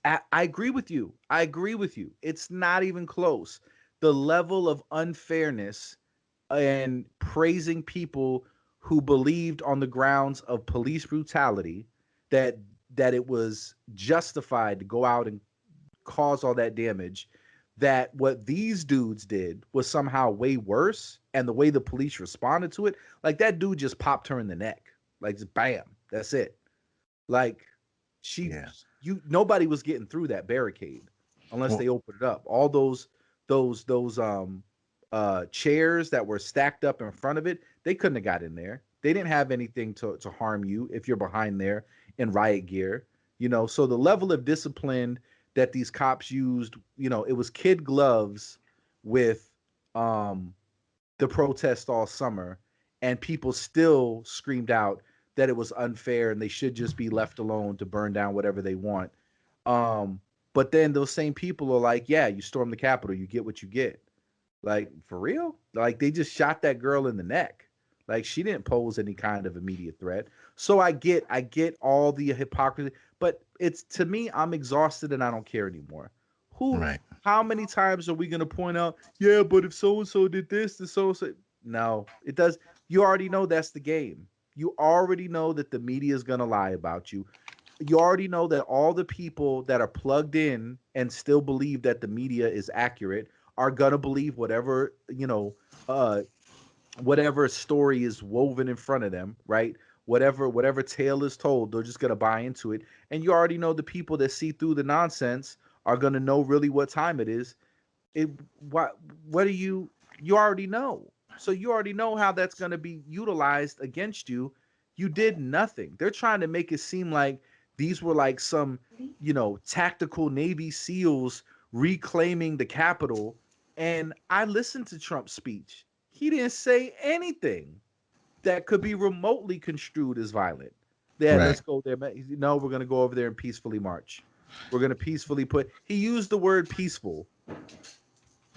I agree with you. I agree with you. It's not even close. The level of unfairness and praising people who believed on the grounds of police brutality that that it was justified to go out and cause all that damage, that what these dudes did was somehow way worse, and the way the police responded to it, like that dude just popped her in the neck, like just bam, that's it. Like she Yeah. you nobody was getting through that barricade unless Well, they opened it up. All those chairs that were stacked up in front of it, they couldn't have got in there. They didn't have anything to harm you if you're behind there in riot gear. So the level of discipline that these cops used, it was kid gloves with um the protest all summer, and people still screamed out that it was unfair and they should just be left alone to burn down whatever they want. Um, but then those same people are like, yeah, you storm the Capitol, you get what you get. Like, for real? Like, they just shot that girl in the neck. Like, she didn't pose any kind of immediate threat. So I get all the hypocrisy, but it's, to me, I'm exhausted and I don't care anymore. Who right. How many times are we going to point out, yeah, but if so and so did this, then so and so? No, it does. You already know that's the game. You already know that the media is going to lie about you. You already know that all the people that are plugged in and still believe that the media is accurate are going to believe uh whatever story is woven in front of them, right? Whatever tale is told, they're just going to buy into it. And you already know the people that see through the nonsense are going to know really what time it is. It what do you already know. So you already know how that's going to be utilized against you. You did nothing. They're trying to make it seem like these were like some, tactical Navy SEALs reclaiming the Capitol. And I listened to Trump's speech. He didn't say anything that could be remotely construed as violent. Yeah, Right. let's go there. No, we're going to go over there and peacefully march. We're going to peacefully he used the word peaceful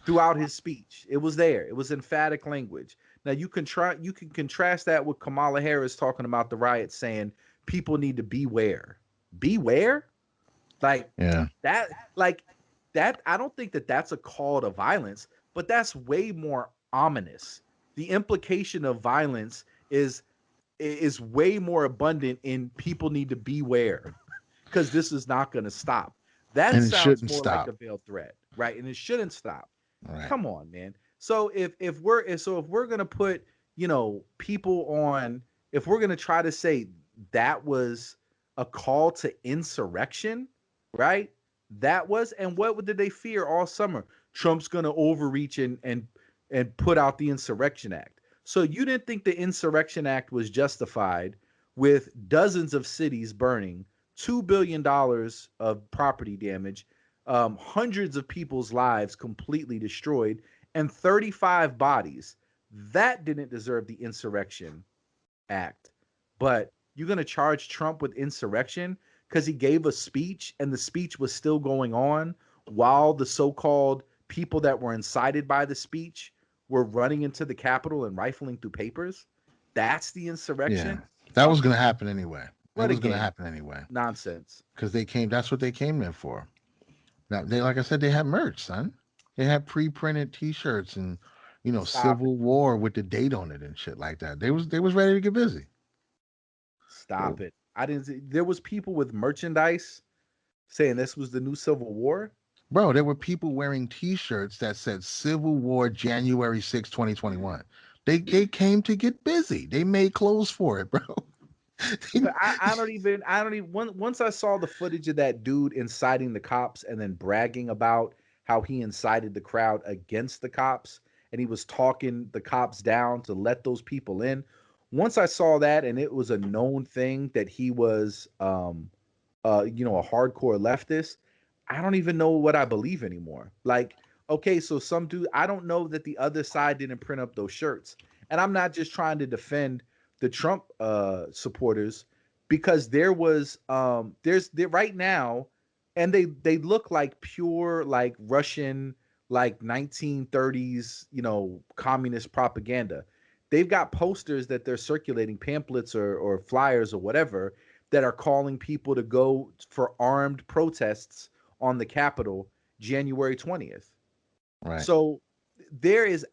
throughout his speech. It was there. It was emphatic language. Now you can contrast that with Kamala Harris talking about the riots, saying people need to beware. Beware? Like Yeah. that like that I don't think that that's a call to violence, but that's way more ominous. The implication of violence is way more abundant in people need to beware because this is not going to stop. That And it sounds shouldn't more like stop. a veiled threat, right? And it shouldn't stop. Right. Come on, man. So if we're gonna put people on, if we're gonna try to say that was a call to insurrection, right? That was, and what did they fear all summer? Trump's gonna overreach and put out the Insurrection Act. So you didn't think the Insurrection Act was justified with dozens of cities burning, $2 billion of property damage, hundreds of people's lives completely destroyed, and 35 bodies. That didn't deserve the Insurrection Act. But you're going to charge Trump with insurrection because he gave a speech and the speech was still going on while the so called people that were incited by the speech were running into the Capitol and rifling through papers? That's the Yeah. insurrection? That was Come going on. to happen anyway. It What a was going to game. happen anyway Nonsense. because they came. That's what they came there for. Now, they, like I said, they had merch, son. They had pre-printed T-shirts and, Stop it. Civil War with the date on it and shit like that. They was ready to get busy. Stop So, it. I didn't see, there was people with merchandise saying this was the new Civil War. bro, there were people wearing T-shirts that said Civil War January 6, 2021. They came to get busy. They made clothes for it, bro. But I don't even once I saw the footage of that dude inciting the cops and then bragging about how he incited the crowd against the cops and he was talking the cops down to let those people in. Once I saw that and it was a known thing that he was a hardcore leftist, I don't even know what I believe anymore. Like, okay, so some dude, I don't know that the other side didn't print up those shirts. And I'm not just trying to defend the Trump supporters because there was there's there right now and they look like pure like Russian like 1930s, communist propaganda. They've got posters that they're circulating, pamphlets or flyers or whatever, that are calling people to go for armed protests on the Capitol January 20th. Right. So there is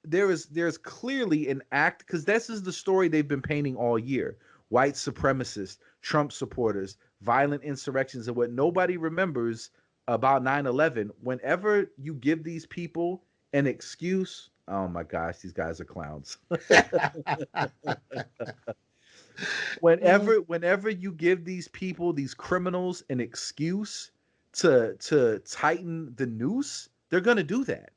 there's clearly an act because this is the story they've been painting all year. White supremacists, Trump supporters, violent insurrections, and what nobody remembers about 9/11. Whenever you give these people an excuse, oh my gosh, these guys are clowns. Whenever you give these people, these criminals, an excuse to tighten the noose, they're going to do that.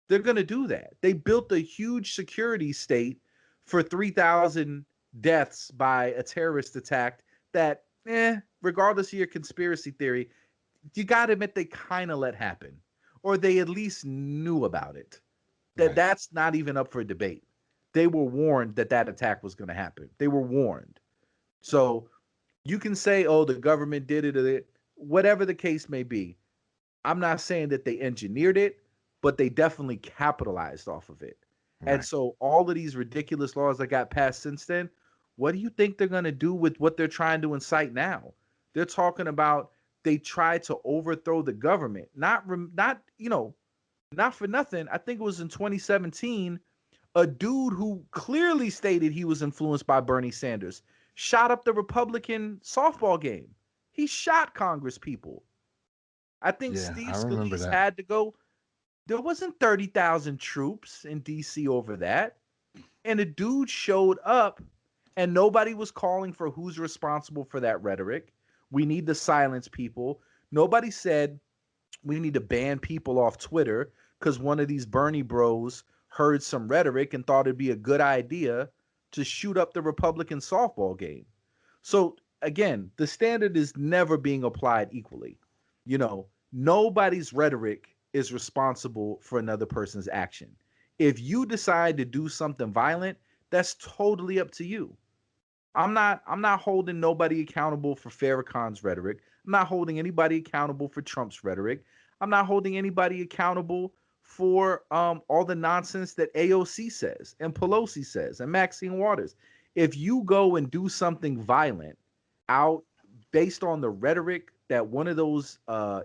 They're going to do that. They built a huge security state for 3,000 deaths by a terrorist attack that, regardless of your conspiracy theory, you got to admit they kind of let happen, or they at least knew about it. Right. That's not even up for debate. They were warned that that attack was going to happen. They were warned. So you can say, oh, the government did it, or whatever the case may be. I'm not saying that they engineered it, but they definitely capitalized off of it. And Right. so all of these ridiculous laws that got passed since then, what do you think they're going to do with what they're trying to incite now? They're talking about they tried to overthrow the government. Not for nothing. I think it was in 2017, a dude who clearly stated he was influenced by Bernie Sanders shot up the Republican softball game. He shot Congress people. I think Yeah, Steve I remember Scalise that. had to go. There wasn't 30,000 troops in DC over that. And a dude showed up and nobody was calling for who's responsible for that rhetoric. We need to silence people. Nobody said we need to ban people off Twitter because one of these Bernie bros heard some rhetoric and thought it'd be a good idea to shoot up the Republican softball game. So again, the standard is never being applied equally. Nobody's rhetoric is responsible for another person's action. If you decide to do something violent, that's totally up to you. I'm not holding nobody accountable for Farrakhan's rhetoric. I'm not holding anybody accountable for Trump's rhetoric. I'm not holding anybody accountable for all the nonsense that AOC says and Pelosi says and Maxine Waters. If you go and do something violent out based on the rhetoric that one of those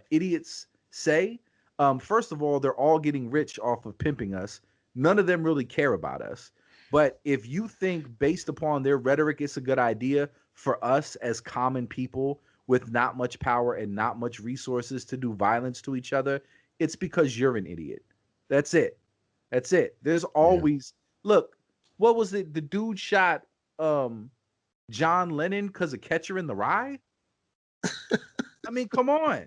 idiots say, first of all, they're all getting rich off of pimping us. None of them really care about us. But if you think based upon their rhetoric, it's a good idea for us as common people with not much power and not much resources to do violence to each other, it's because you're an idiot. That's it. That's it. There's Yeah. always look, what was it? The dude shot John Lennon because of Catcher in the Rye? I mean, come on.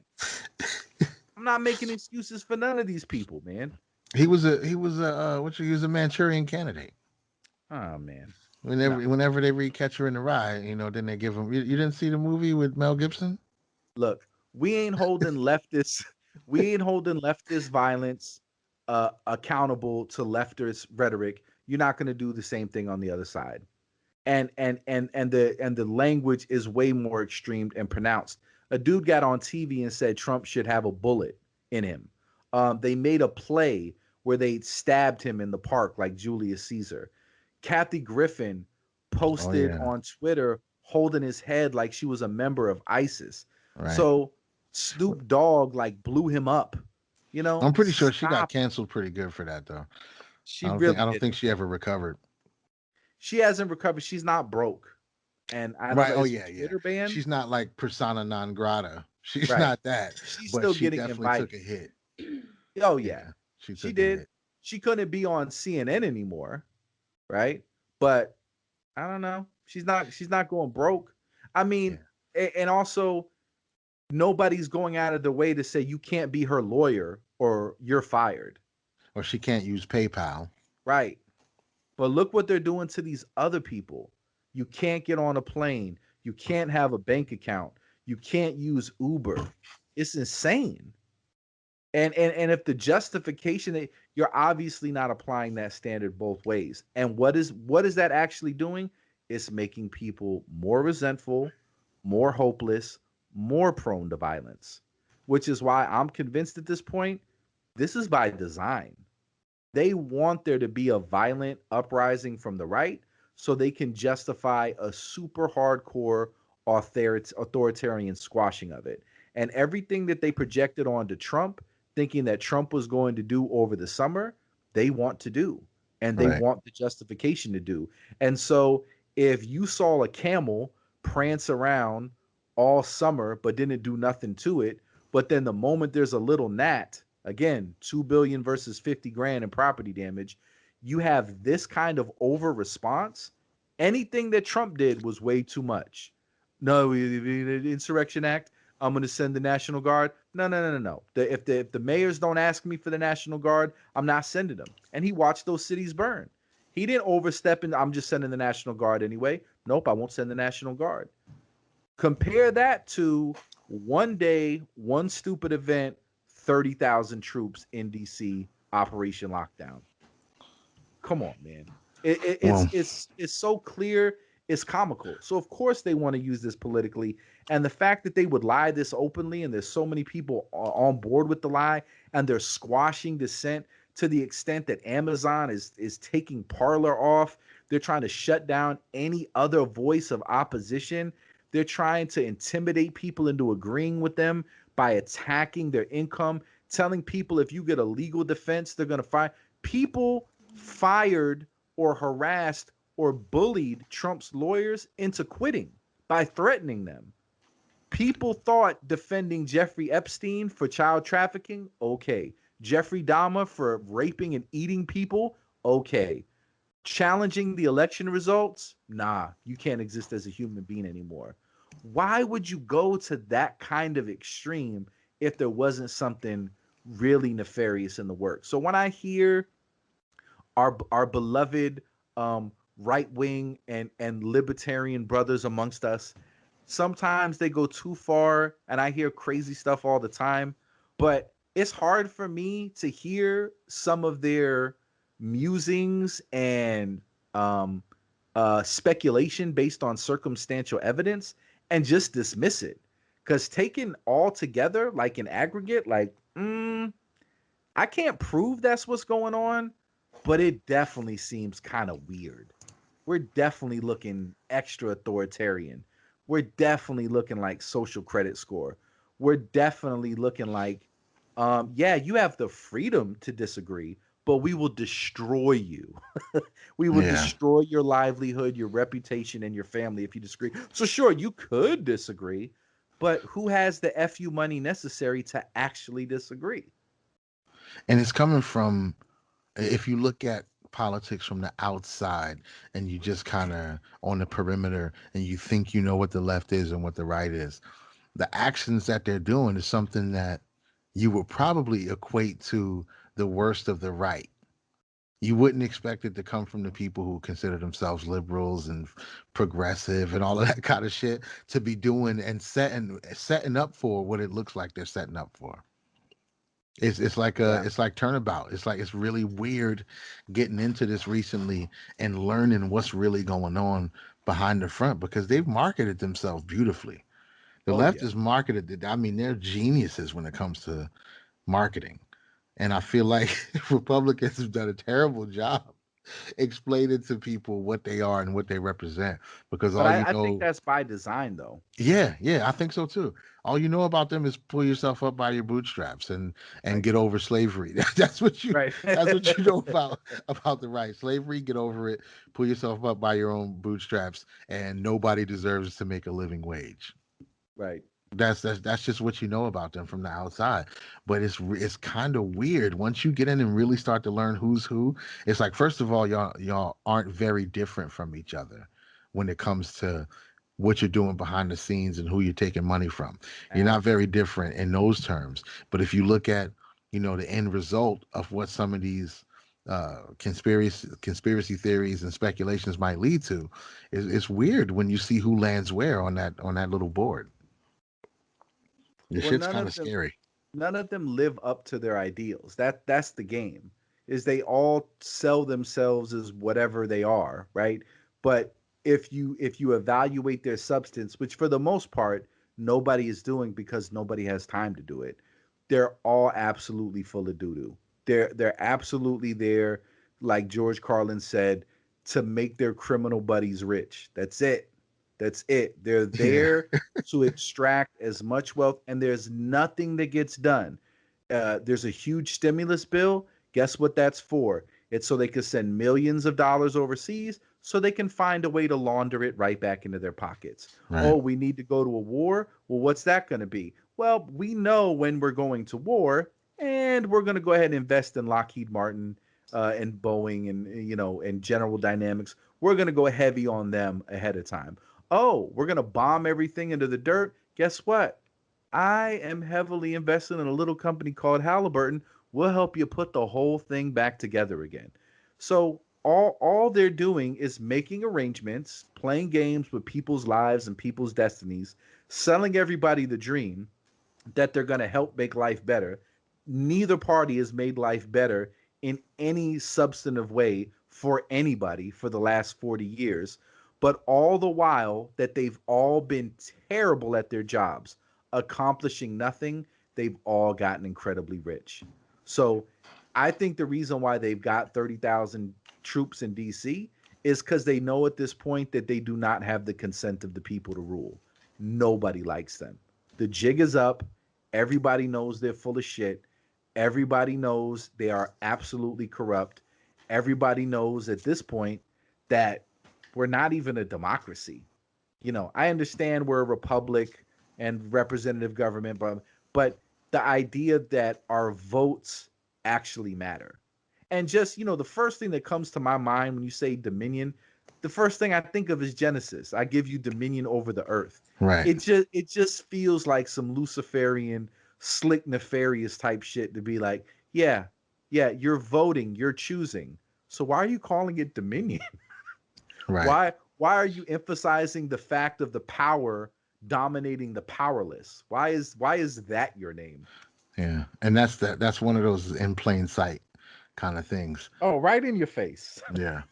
I'm not making excuses for none of these people, man. He was a Manchurian candidate. Oh man. No. Whenever they read Catcher in the Rye, then they give him. You didn't see the movie with Mel Gibson? Look, we ain't holding leftist we ain't holding leftist violence accountable to leftist rhetoric. You're not going to do the same thing on the other side. And the language is way more extreme and pronounced. A dude got on TV and said Trump should have a bullet in him. They made a play where they stabbed him in the park like Julius Caesar. Kathy Griffin Oh posted yeah. on Twitter holding his head like she was a member of ISIS. Right. So Snoop Dogg like blew him up. You know, I'm pretty sure she got stop. canceled pretty good for that though. She really I don't did. think she ever recovered. She hasn't recovered. She's not broke. And I don't Right. know, Oh is yeah, yeah. Twitter banned? She's not like persona non grata. She's Right. not that, She's but still she getting definitely took invited. a hit. Oh yeah. Yeah, she She took a did. hit. She couldn't be on CNN anymore, right? But I don't know. She's not going broke. I mean, Yeah. and also nobody's going out of the way to say you can't be her lawyer or you're fired. Or she can't use PayPal. Right. But look what they're doing to these other people. You can't get on a plane. You can't have a bank account. You can't use Uber. It's insane. And if the justification that you're obviously not applying that standard both ways. And what is that actually doing? It's making people more resentful, more hopeless, more prone to violence. Which is why I'm convinced at this point, this is by design. They want there to be a violent uprising from the right so they can justify a super hardcore authoritarian squashing of it. And everything that they projected onto Trump, thinking that Trump was going to do over the summer, they want to do. And they Right. want the justification to do. And so if you saw a camel prance around all summer but didn't do nothing to it, but then the moment there's a little gnat, again, 2 billion versus 50 grand in property damage, you have this kind of over response. Anything that Trump did was way too much. No, the Insurrection Act, I'm going to send the National Guard. No, no, no, no, no. If the mayors don't ask me for the National Guard, I'm not sending them. And he watched those cities burn. He didn't overstep and I'm just sending the National Guard anyway. Nope, I won't send the National Guard. Compare that to one day, one stupid event, 30,000 troops in DC, Operation Lockdown. Come on, man. It's Well, it's so clear. It's comical. So of course they want to use this politically, and the fact that they would lie this openly, and there's so many people on board with the lie, and they're squashing dissent to the extent that Amazon is taking Parler off. They're trying to shut down any other voice of opposition. They're trying to intimidate people into agreeing with them by attacking their income, telling people if you get a legal defense, they're going to fire people fired or harassed or bullied Trump's lawyers into quitting by threatening them. People thought defending Jeffrey Epstein for child trafficking, okay. Jeffrey Dahmer for raping and eating people, okay. Challenging the election results, nah, you can't exist as a human being anymore. Why would you go to that kind of extreme if there wasn't something really nefarious in the works? So when I hear our beloved right wing and libertarian brothers amongst us, sometimes they go too far, and I hear crazy stuff all the time. But it's hard for me to hear some of their musings and um, speculation based on circumstantial evidence and just dismiss it. Because taken all together, like in aggregate, like I can't prove that's what's going on, but it definitely seems kind of weird. We're definitely looking extra authoritarian. We're definitely looking like social credit score. We're definitely looking like, yeah, you have the freedom to disagree, but we will destroy you. We will yeah. destroy your livelihood, your reputation, and your family if you disagree. So, sure, you could disagree, but who has the FU money necessary to actually disagree? And it's coming from, if you look at politics from the outside and you just kind of on the perimeter and you think you know what the left is and what the right is, the actions that they're doing is something that you would probably equate to the worst of the right. You wouldn't expect it to come from the people who consider themselves liberals and progressive and all of that kind of shit to be doing and setting up for what it looks like they're setting up for. Yeah. It's like turnabout. It's like it's really weird getting into this recently and learning what's really going on behind the front because they've marketed themselves beautifully. The Oh, left yeah. is marketed. I mean, they're geniuses when it comes to marketing, and I feel like Republicans have done a terrible job. explaining to people what they are and what they represent, because But all you I think know. that's by design, though. Yeah, yeah, I think so too. All you know about them is pull yourself up by your bootstraps and Right. get over slavery. That's what you Right. that's what you know about the right. Slavery, get over it, pull yourself up by your own bootstraps, and nobody deserves to make a living wage. Right. That's just what you know about them from the outside. But it's kind of weird once you get in and really start to learn who's who. It's like, first of all, y'all aren't very different from each other when it comes to what you're doing behind the scenes and who you're taking money from. You're not very Absolutely. different in those terms. But if you look at, the end result of what some of these conspiracy theories and speculations might lead to, it's weird when you see who lands where on that little board. The Well, shit's kind of scary. none of them live up to their ideals. That's the game. Is they all sell themselves as whatever they are, right? But if you evaluate their substance, which for the most part nobody is doing because nobody has time to do it, they're all absolutely full of doo doo. They're absolutely there, like George Carlin said, to make their criminal buddies rich. That's it. That's it. They're Yeah. there to extract as much wealth, and there's nothing that gets done. There's a huge stimulus bill. Guess what that's for? It's so they can send millions of dollars overseas so they can find a way to launder it right back into their pockets. Right. Oh, we need to go to a war. Well, what's that going to be? Well, we know when we're going to war, and we're going to go ahead and invest in Lockheed Martin and Boeing and General Dynamics. We're going to go heavy on them ahead of time. Oh, we're going to bomb everything into the dirt. Guess what? I am heavily invested in a little company called Halliburton. We'll help you put the whole thing back together again. So all they're doing is making arrangements, playing games with people's lives and people's destinies, selling everybody the dream that they're going to help make life better. Neither party has made life better in any substantive way for anybody for the last 40 years. But all the while that they've all been terrible at their jobs, accomplishing nothing, they've all gotten incredibly rich. So I think the reason why they've got 30,000 troops in DC is because they know at this point that they do not have the consent of the people to rule. Nobody likes them. The jig is up. Everybody knows they're full of shit. Everybody knows they are absolutely corrupt. Everybody knows at this point that we're not even a democracy. I understand we're a republic and representative government, but the idea that our votes actually matter. And just, the first thing that comes to my mind when you say dominion, the first thing I think of is Genesis. I give you dominion over the earth. Right. It just feels like some Luciferian, slick, nefarious type shit to be like, yeah, yeah, you're voting, you're choosing. So why are you calling it dominion? Right. Why are you emphasizing the fact of the power dominating the powerless? Why is that your name? Yeah. And that's one of those in plain sight kind of things. Oh, right in your face. Yeah.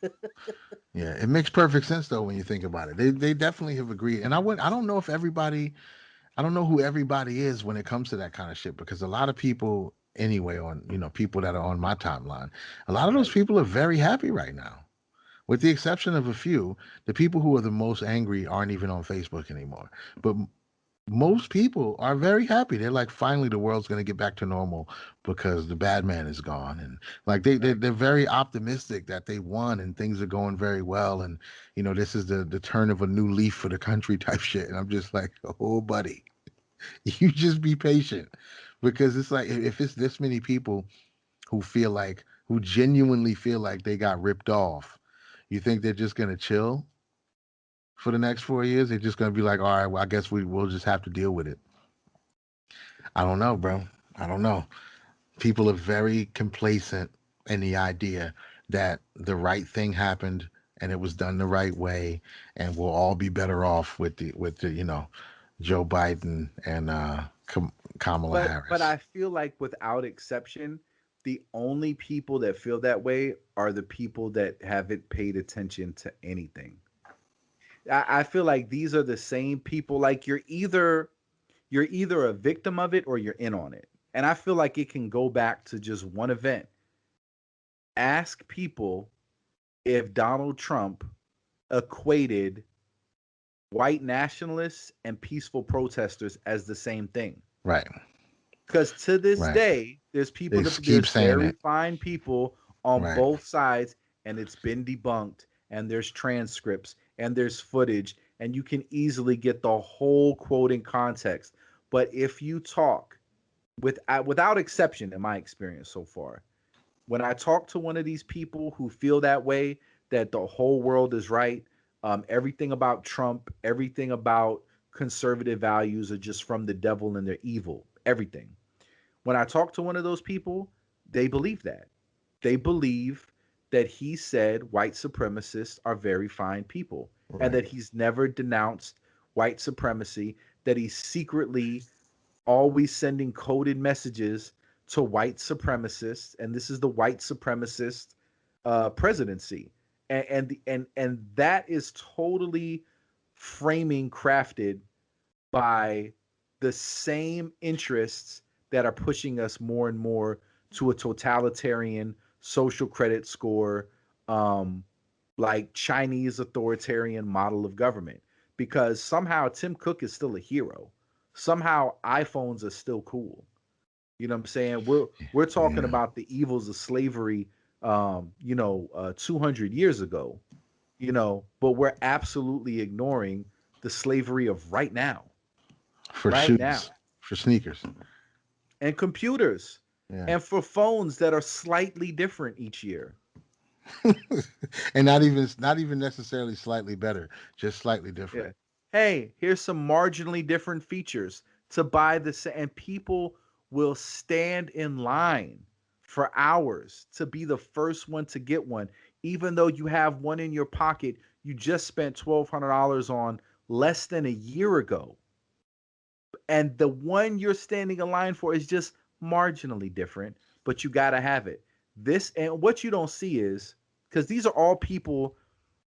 Yeah. It makes perfect sense though when you think about it. They definitely have agreed. And I don't know if everybody, I don't know who everybody is when it comes to that kind of shit, because a lot of people anyway, on people that are on my timeline, a lot of those Right. people are very happy right now. With the exception of a few, the people who are the most angry aren't even on Facebook anymore. But most people are very happy. They're like, finally, the world's going to get back to normal because the bad man is gone, and like Right. they're very optimistic that they won and things are going very well, and this is the turn of a new leaf for the country type shit. And I'm just like, oh, buddy, you just be patient, because it's like, if it's this many people who genuinely feel like they got ripped off, you think they're just going to chill for the next 4 years? They're just going to be like, all right, well, I guess we'll just have to deal with it. I don't know, bro. I don't know. People are very complacent in the idea that the right thing happened and it was done the right way, and we'll all be better off with the Joe Biden and Kamala But Harris. I feel like without exception, the only people that feel that way are the people that haven't paid attention to anything. I feel like these are the same people. Like you're either a victim of it or you're in on it. And I feel like it can go back to just one event. Ask people if Donald Trump equated white nationalists and peaceful protesters as the same thing. Right. Because to this Right. day, there's They people that keep there's saying very it. fine people on Right. both sides, and it's been debunked, and there's transcripts and there's footage, and you can easily get the whole quote in context. But if you talk without exception, in my experience so far, when I talk to one of these people who feel that way, that the whole world is right, everything about Trump, everything about conservative values are just from the devil and they're evil, everything. When I talk to one of those people, they believe that. They believe that he said white supremacists are very fine people and Right. that he's never denounced white supremacy, that he's secretly always sending coded messages to white supremacists, and this is the white supremacist presidency, and that is totally framing crafted by the same interests that are pushing us more and more to a totalitarian social credit score, um, like Chinese authoritarian model of government. Because somehow Tim Cook is still a hero. Somehow iPhones are still cool. You know what I'm saying? We're talking Yeah. about the evils of slavery, 200 years ago. But we're absolutely ignoring the slavery of right now, For right now, shoes. For sneakers. and computers, Yeah. and for phones that are slightly different each year. And not even necessarily slightly better, just slightly Yeah. different. Hey, here's some marginally different features to buy this, and people will stand in line for hours to be the first one to get one, even though you have one in your pocket you just spent $1,200 on less than a year ago. And the one you're standing in line for is just marginally different, but you got to have it. This, and what you don't see is, because these are all people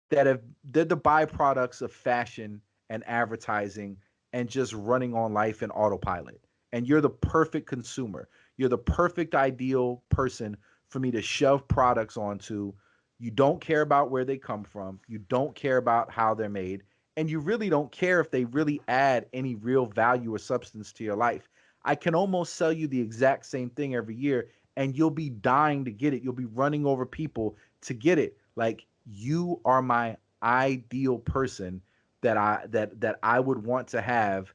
that have, they're the byproducts of fashion and advertising and just running on life in autopilot. And you're the perfect consumer. You're the perfect ideal person for me to shove products onto. You don't care about where they come from. You don't care about how they're made. And you really don't care if they really add any real value or substance to your life. I can almost sell you the exact same thing every year, and you'll be dying to get it. You'll be running over people to get it. Like, you are my ideal person that I would want to have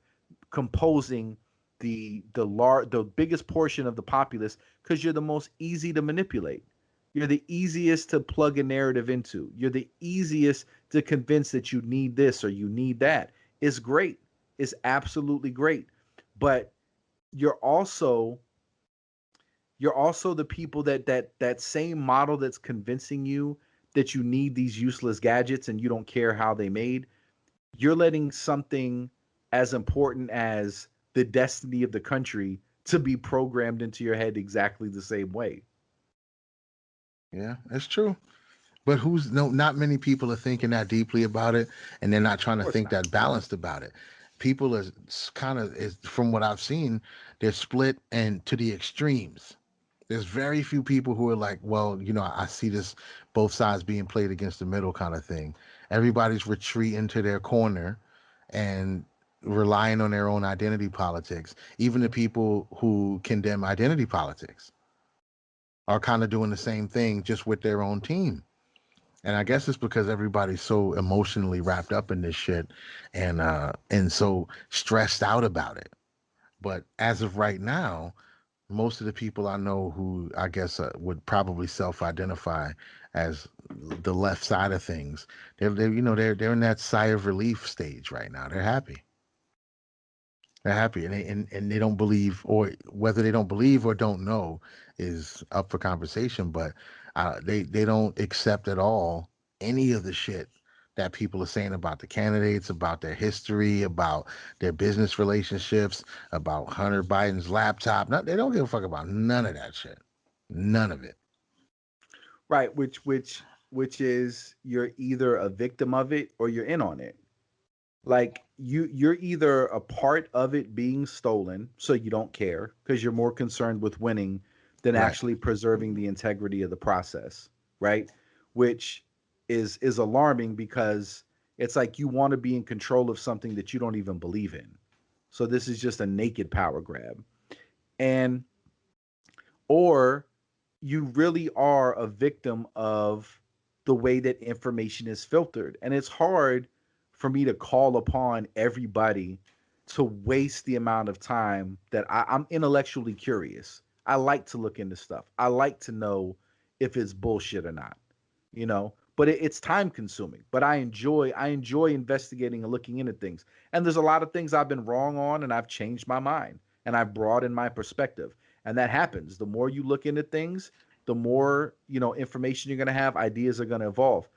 composing the biggest portion of the populace, because you're the most easy to manipulate. You're the easiest to plug a narrative into. You're the easiest to convince that you need this or you need that. It's great. It's absolutely great. But you're also you're also the people that same model that's convincing you that you need these useless gadgets and you don't care how they made. You're letting something as important as the destiny of the country to be programmed into your head exactly the same way. Yeah, it's true. But who's no? Not many people are thinking that deeply about it, and they're not trying Of to course think not. that balanced about it. People are kind of, is from what I've seen, they're split and to the extremes. There's very few people who are like, well, I see this both sides being played against the middle kind of thing. Everybody's retreating to their corner and relying on their own identity politics. Even the people who condemn identity politics are kind of doing the same thing, just with their own team. And I guess it's because everybody's so emotionally wrapped up in this shit and so stressed out about it. But as of right now, most of the people I know who I guess would probably self-identify as the left side of things, they're in that sigh of relief stage right now. They're happy. They're happy, and they don't believe, or whether they don't believe or don't know is up for conversation. But they don't accept at all any of the shit that people are saying about the candidates, about their history, about their business relationships, about Hunter Biden's laptop. No, they don't give a fuck about none of that shit. None of it. Right, which is, you're either a victim of it or you're in on it. Like, you're either a part of it being stolen, so you don't care because you're more concerned with winning than Right. actually preserving the integrity of the process, right? Which is alarming, because it's like you want to be in control of something that you don't even believe in. So this is just a naked power grab. And or you really are a victim of the way that information is filtered. And it's hard for me to call upon everybody to waste the amount of time that I'm intellectually curious. I like to look into stuff. I like to know if it's bullshit or not, you know. But it's time consuming. But I enjoy investigating and looking into things. And there's a lot of things I've been wrong on, and I've changed my mind and I've broadened my perspective. And that happens. The more you look into things, the more, information you're going to have, ideas are going to evolve.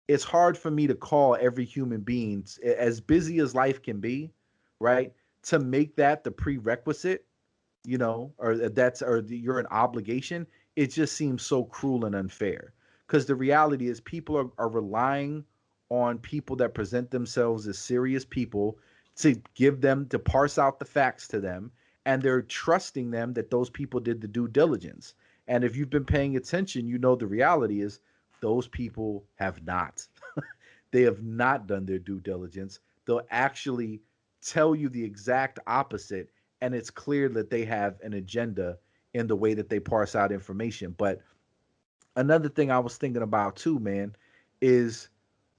It's hard for me to call every human being, as busy as life can be, right, to make that the prerequisite, you're an obligation. It just seems so cruel and unfair, because the reality is people are relying on people that present themselves as serious people to give them, to parse out the facts to them, and they're trusting them that those people did the due diligence. And if you've been paying attention, the reality is those people have not. They have not done their due diligence. They'll actually tell you the exact opposite, and it's clear that they have an agenda in the way that they parse out information. But another thing I was thinking about too, man, is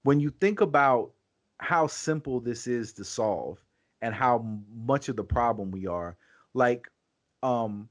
when you think about how simple this is to solve and how much of the problem we are, like, um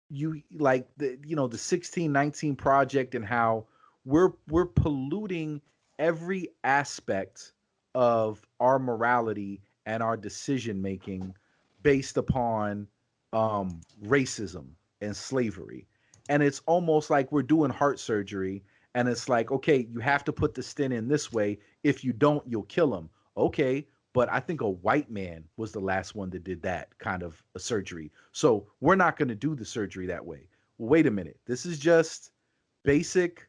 you like the 1619 project, and how we're polluting every aspect of our morality and our decision making based upon racism and slavery. And it's almost like we're doing heart surgery, and it's like, okay, you have to put the stent in this way. If you don't, you'll kill him. Okay, but I think a white man was the last one that did that kind of a surgery. So we're not going to do the surgery that way. Well, wait a minute. This is just basic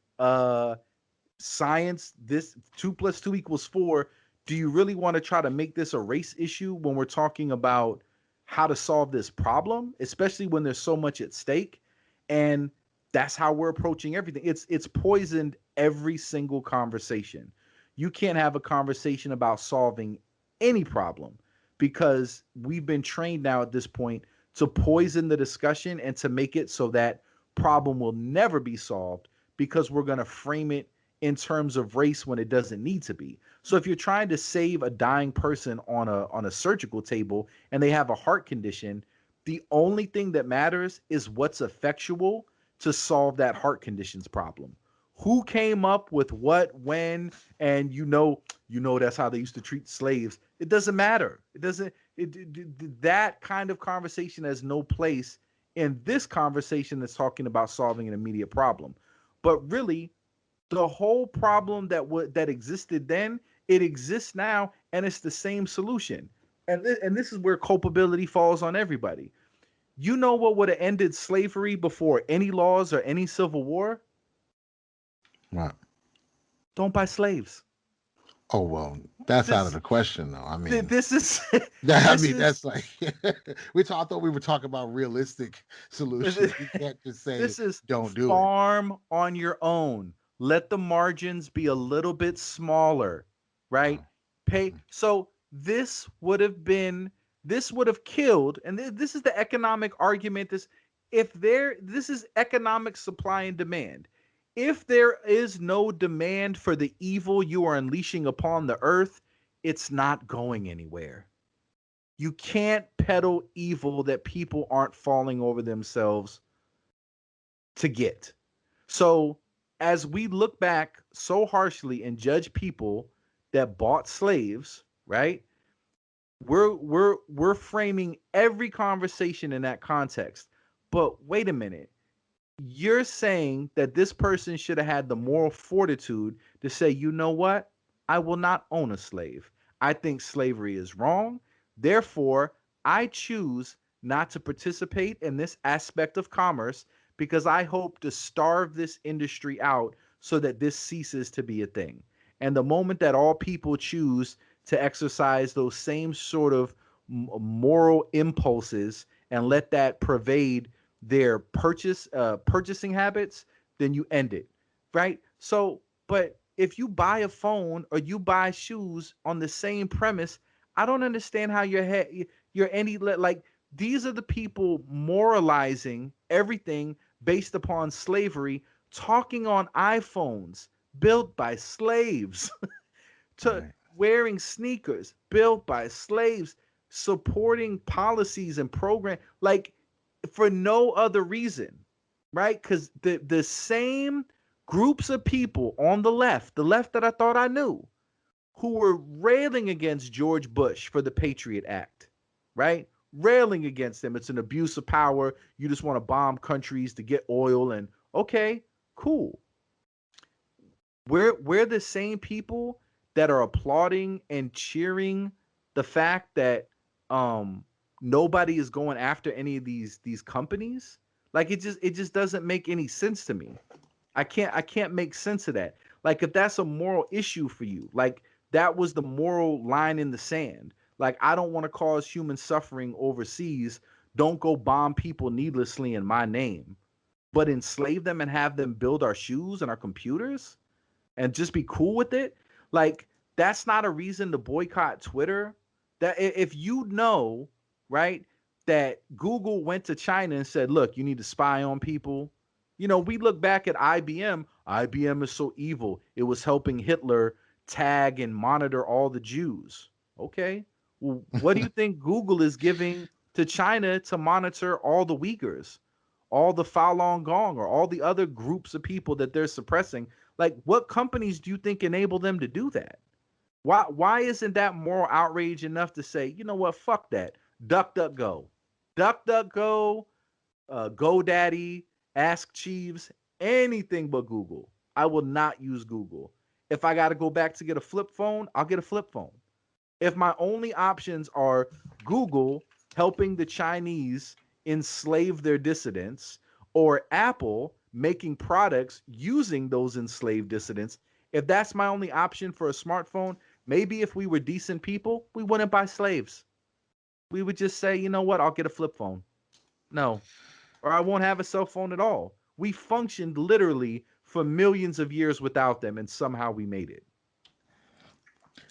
science. This 2 + 2 = 4. Do you really want to try to make this a race issue when we're talking about how to solve this problem, especially when there's so much at stake? And that's how we're approaching everything. It's poisoned every single conversation. You can't have a conversation about solving any problem, because we've been trained now at this point to poison the discussion and to make it so that problem will never be solved, because we're going to frame it in terms of race when it doesn't need to be. So if you're trying to save a dying person on a surgical table and they have a heart condition, the only thing that matters is what's effectual to solve that heart condition's problem. Who came up with what, when, and that's how they used to treat slaves. It doesn't matter. It doesn't. That kind of conversation has no place in this conversation that's talking about solving an immediate problem. But really, the whole problem that existed then, it exists now, and it's the same solution. And this is where culpability falls on everybody. You know what would have ended slavery before any laws or any civil war? Right. Don't buy slaves. Oh well, that's out of This the question, though. I mean, this is I this mean, is that's like I thought we were talking about realistic solutions. You can't just say this is don't do it. farm on your own. Let the margins be a little bit smaller, right? Pay. So this would have killed, and this is the economic argument. This is economic supply and demand. If there is no demand for the evil you are unleashing upon the earth, it's not going anywhere. You can't peddle evil that people aren't falling over themselves to get. So as we look back so harshly and judge people that bought slaves, right? We're framing every conversation in that context. But wait a minute. You're saying that this person should have had the moral fortitude to say, you know what? I will not own a slave. I think slavery is wrong. Therefore, I choose not to participate in this aspect of commerce, because I hope to starve this industry out so that this ceases to be a thing. And the moment that all people choose to exercise those same sort of moral impulses and let that pervade their purchasing habits, then you end it, right? So, but if you buy a phone or you buy shoes on the same premise, I don't understand how you're any like these are the people moralizing everything based upon slavery, talking on iPhones built by slaves, to Right. wearing sneakers built by slaves, supporting policies and program like for no other reason, right? Because the same groups of people on the left that I thought I knew, who were railing against George Bush for the Patriot Act, right? Railing against him. It's an abuse of power. You just want to bomb countries to get oil. And okay, cool. We're the same people that are applauding and cheering the fact that um nobody is going after any of these companies. Like it just doesn't make any sense to me. I can't make sense of that. Like if that's a moral issue for you, like that was the moral line in the sand. Like I don't want to cause human suffering overseas. Don't go bomb people needlessly in my name, but enslave them and have them build our shoes and our computers and just be cool with it. Like that's not a reason to boycott Twitter. That if you know, right, that Google went to China and said, "Look, you need to spy on people." You know, we look back at IBM. IBM is so evil. It was helping Hitler tag and monitor all the Jews. Okay. Well, what do you think Google is giving to China to monitor all the Uyghurs, all the Falun Gong, or all the other groups of people that they're suppressing? Like, what companies do you think enable them to do that? Why isn't that moral outrage enough to say, you know what, fuck that? DuckDuckGo, DuckDuckGo, GoDaddy, Ask Jeeves, anything but Google. I will not use Google. If I got to go back to get a flip phone, I'll get a flip phone. If my only options are Google helping the Chinese enslave their dissidents or Apple making products using those enslaved dissidents, if that's my only option for a smartphone, maybe if we were decent people, we wouldn't buy slaves. We would just say, you know what, I'll get a flip phone. No, or I won't have a cell phone at all. We functioned literally for millions of years without them, and somehow we made it.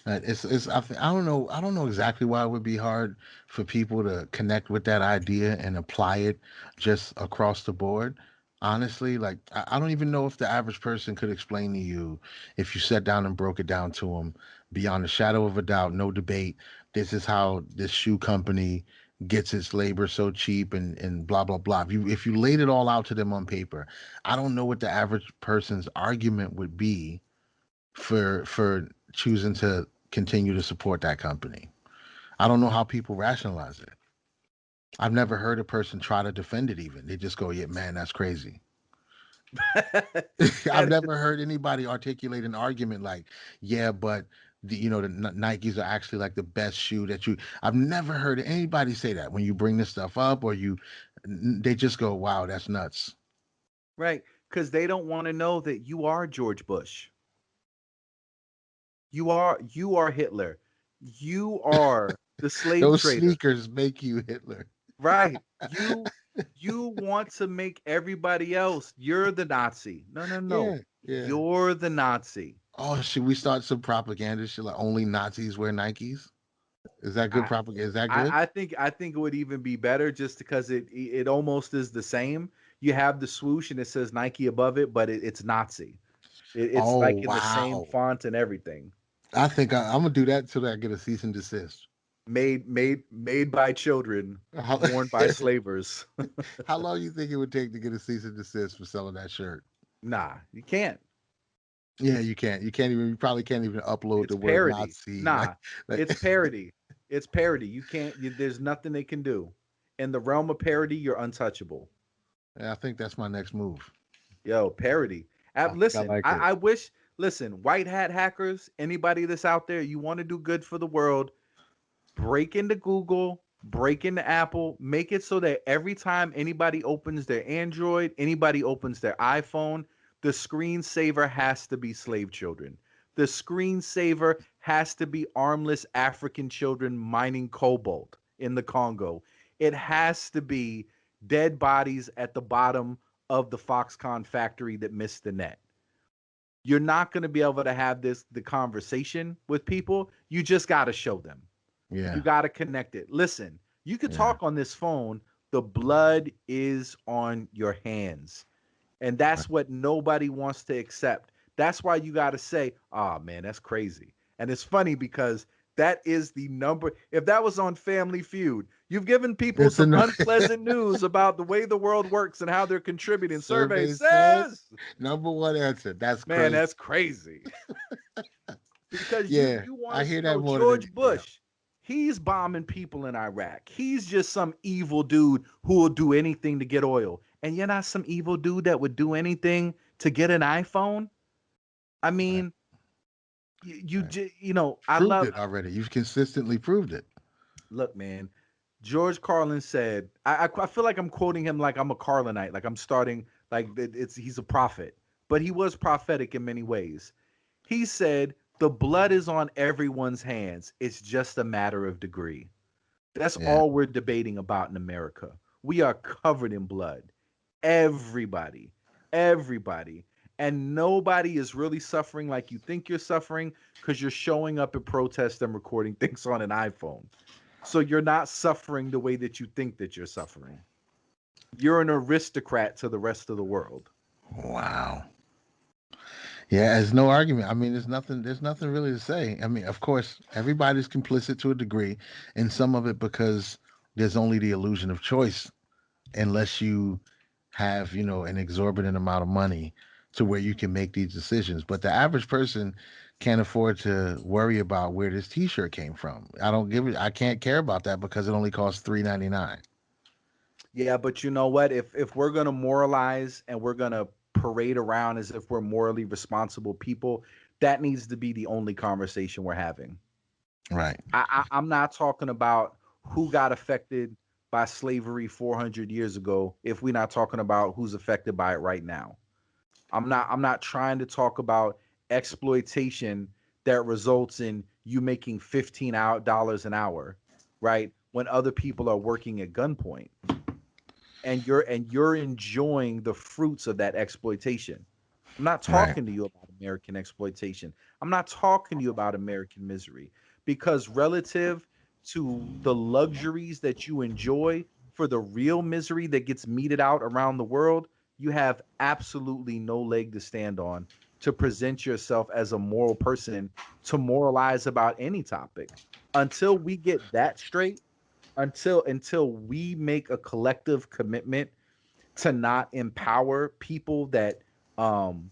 I don't know exactly why it would be hard for people to connect with that idea and apply it just across the board. Honestly, like I don't even know if the average person could explain to you if you sat down and broke it down to them beyond a shadow of a doubt, no debate. This is how this shoe company gets its labor so cheap and blah blah blah. If you laid it all out to them on paper, I don't know what the average person's argument would be for choosing to continue to support that company. I don't know how people rationalize it. I've never heard a person try to defend it even. They just go, "Yeah, man, that's crazy." I've That never heard anybody articulate an argument like, "Yeah, but the Nikes are actually like the best shoe that you." I've never heard anybody say that when you bring this stuff up or they just go, "Wow, that's nuts." right, because they don't want to know that you are George Bush. You are Hitler. You are the slave Those trader. sneakers make you Hitler. Right. You want to make everybody else you're the Nazi. No, no, no. Yeah, yeah. You're the Nazi. Oh, should we start some propaganda shit like only Nazis wear Nikes? Is that good I propaganda? Is that good? I think it would even be better just because it almost is the same. You have the swoosh and it says Nike above it, but it's Nazi. It's Oh like in the same wow! font and everything. I think I'm gonna do that until I get a cease and desist. Made by children, How, worn by slavers. how long you think it would take to get a cease and desist for selling that shirt? Nah, you can't. Yeah, you can't. You can't even. You probably can't even upload It's the word parody. Nazi. Nah, Like it's parody. It's parody. You can't. There's nothing they can do. In the realm of parody, you're untouchable. I think that's my next move. Yo, parody. I think I Listen, like it. I wish. Listen, white hat hackers. Anybody that's out there, you want to do good for the world, break into Google, break into Apple, make it so that every time anybody opens their Android, anybody opens their iPhone, the screensaver has to be slave children. The screensaver has to be armless African children mining cobalt in the Congo. It has to be dead bodies at the bottom of the Foxconn factory that missed the net. You're not going to be able to have the conversation with people. You just got to show them. You Yeah. got to connect it. Listen, you could Yeah. talk on this phone. The blood is on your hands. And that's what nobody wants to accept. That's why you got to say, oh man, that's crazy. And it's funny because that is the number. If that was on Family Feud, you've given people It's some a unpleasant news about the way the world works and how they're contributing. Survey survey says says, number one answer. That's man, crazy. that's crazy. Because Yeah, you want I us hear to that know more than George any. Yeah. Bush, he's bombing people in Iraq. He's just some evil dude who will do anything to get oil. And you're not some evil dude that would do anything to get an iPhone. I Right. mean, Right. I Proved love. it already. You've consistently proved it. Look, man, George Carlin said, I feel like I'm quoting him like I'm a Carlinite, like I'm starting like he's a prophet, but he was prophetic in many ways. He said, "The blood is on everyone's hands. It's just a matter of degree." That's Yeah. all we're debating about in America. We are covered in blood. Everybody, everybody. And nobody is really suffering like you think you're suffering because you're showing up at protests and recording things on an iPhone. So you're not suffering the way that you think that you're suffering. You're an aristocrat to the rest of the world. Wow. Yeah, there's no argument. I mean, there's nothing really to say. I mean, of course, everybody's complicit to a degree, and some of it because there's only the illusion of choice unless you have, an exorbitant amount of money to where you can make these decisions. But the average person can't afford to worry about where this t-shirt came from. I can't care about that because it only costs $3.99. Yeah, but you know what? If we're gonna moralize and we're gonna parade around as if we're morally responsible people, that needs to be the only conversation we're having. Right. I'm not talking about who got affected by slavery 400 years ago if we're not talking about who's affected by it right now. I'm not trying to talk about exploitation that results in you making $15 an hour, right? When other people are working at gunpoint and you're enjoying the fruits of that exploitation. I'm not Right. talking to you about American exploitation. I'm not talking to you about American misery because relative to the luxuries that you enjoy for the real misery that gets meted out around the world, you have absolutely no leg to stand on to present yourself as a moral person to moralize about any topic. Until we get that straight, until we make a collective commitment to not empower people um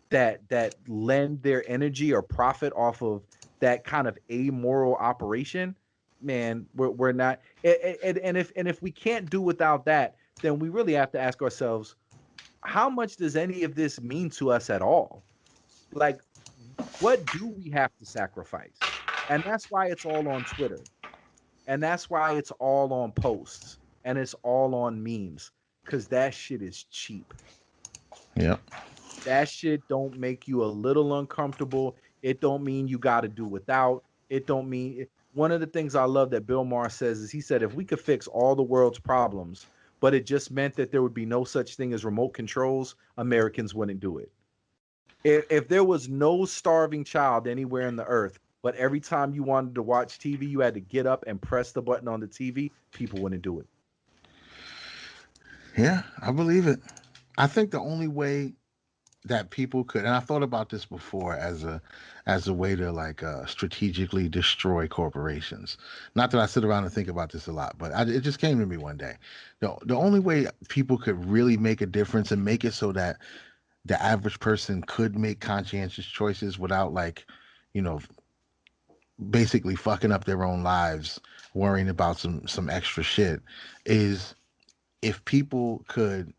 that lend their energy or profit off of that kind of amoral operation, man, we're not. And if we can't do without that, then we really have to ask ourselves, how much does any of this mean to us at all? Like, what do we have to sacrifice? And that's why it's all on Twitter. And that's why it's all on posts and it's all on memes because that shit is cheap. Yep. That shit don't make you a little uncomfortable. It don't mean you got to do without. It don't mean one of the things I love that Bill Maher says is he said if we could fix all the world's problems, but it just meant that there would be no such thing as remote controls, Americans wouldn't do it. If there was no starving child anywhere in the earth, but every time you wanted to watch TV, you had to get up and press the button on the TV, people wouldn't do it. Yeah, I believe it. I think the only way that people could, and I thought about this before as a way to like strategically destroy corporations. Not that I sit around and think about this a lot, but it just came to me one day. The only way people could really make a difference and make it so that the average person could make conscientious choices without like, you know, basically fucking up their own lives, worrying about some extra shit, is if people could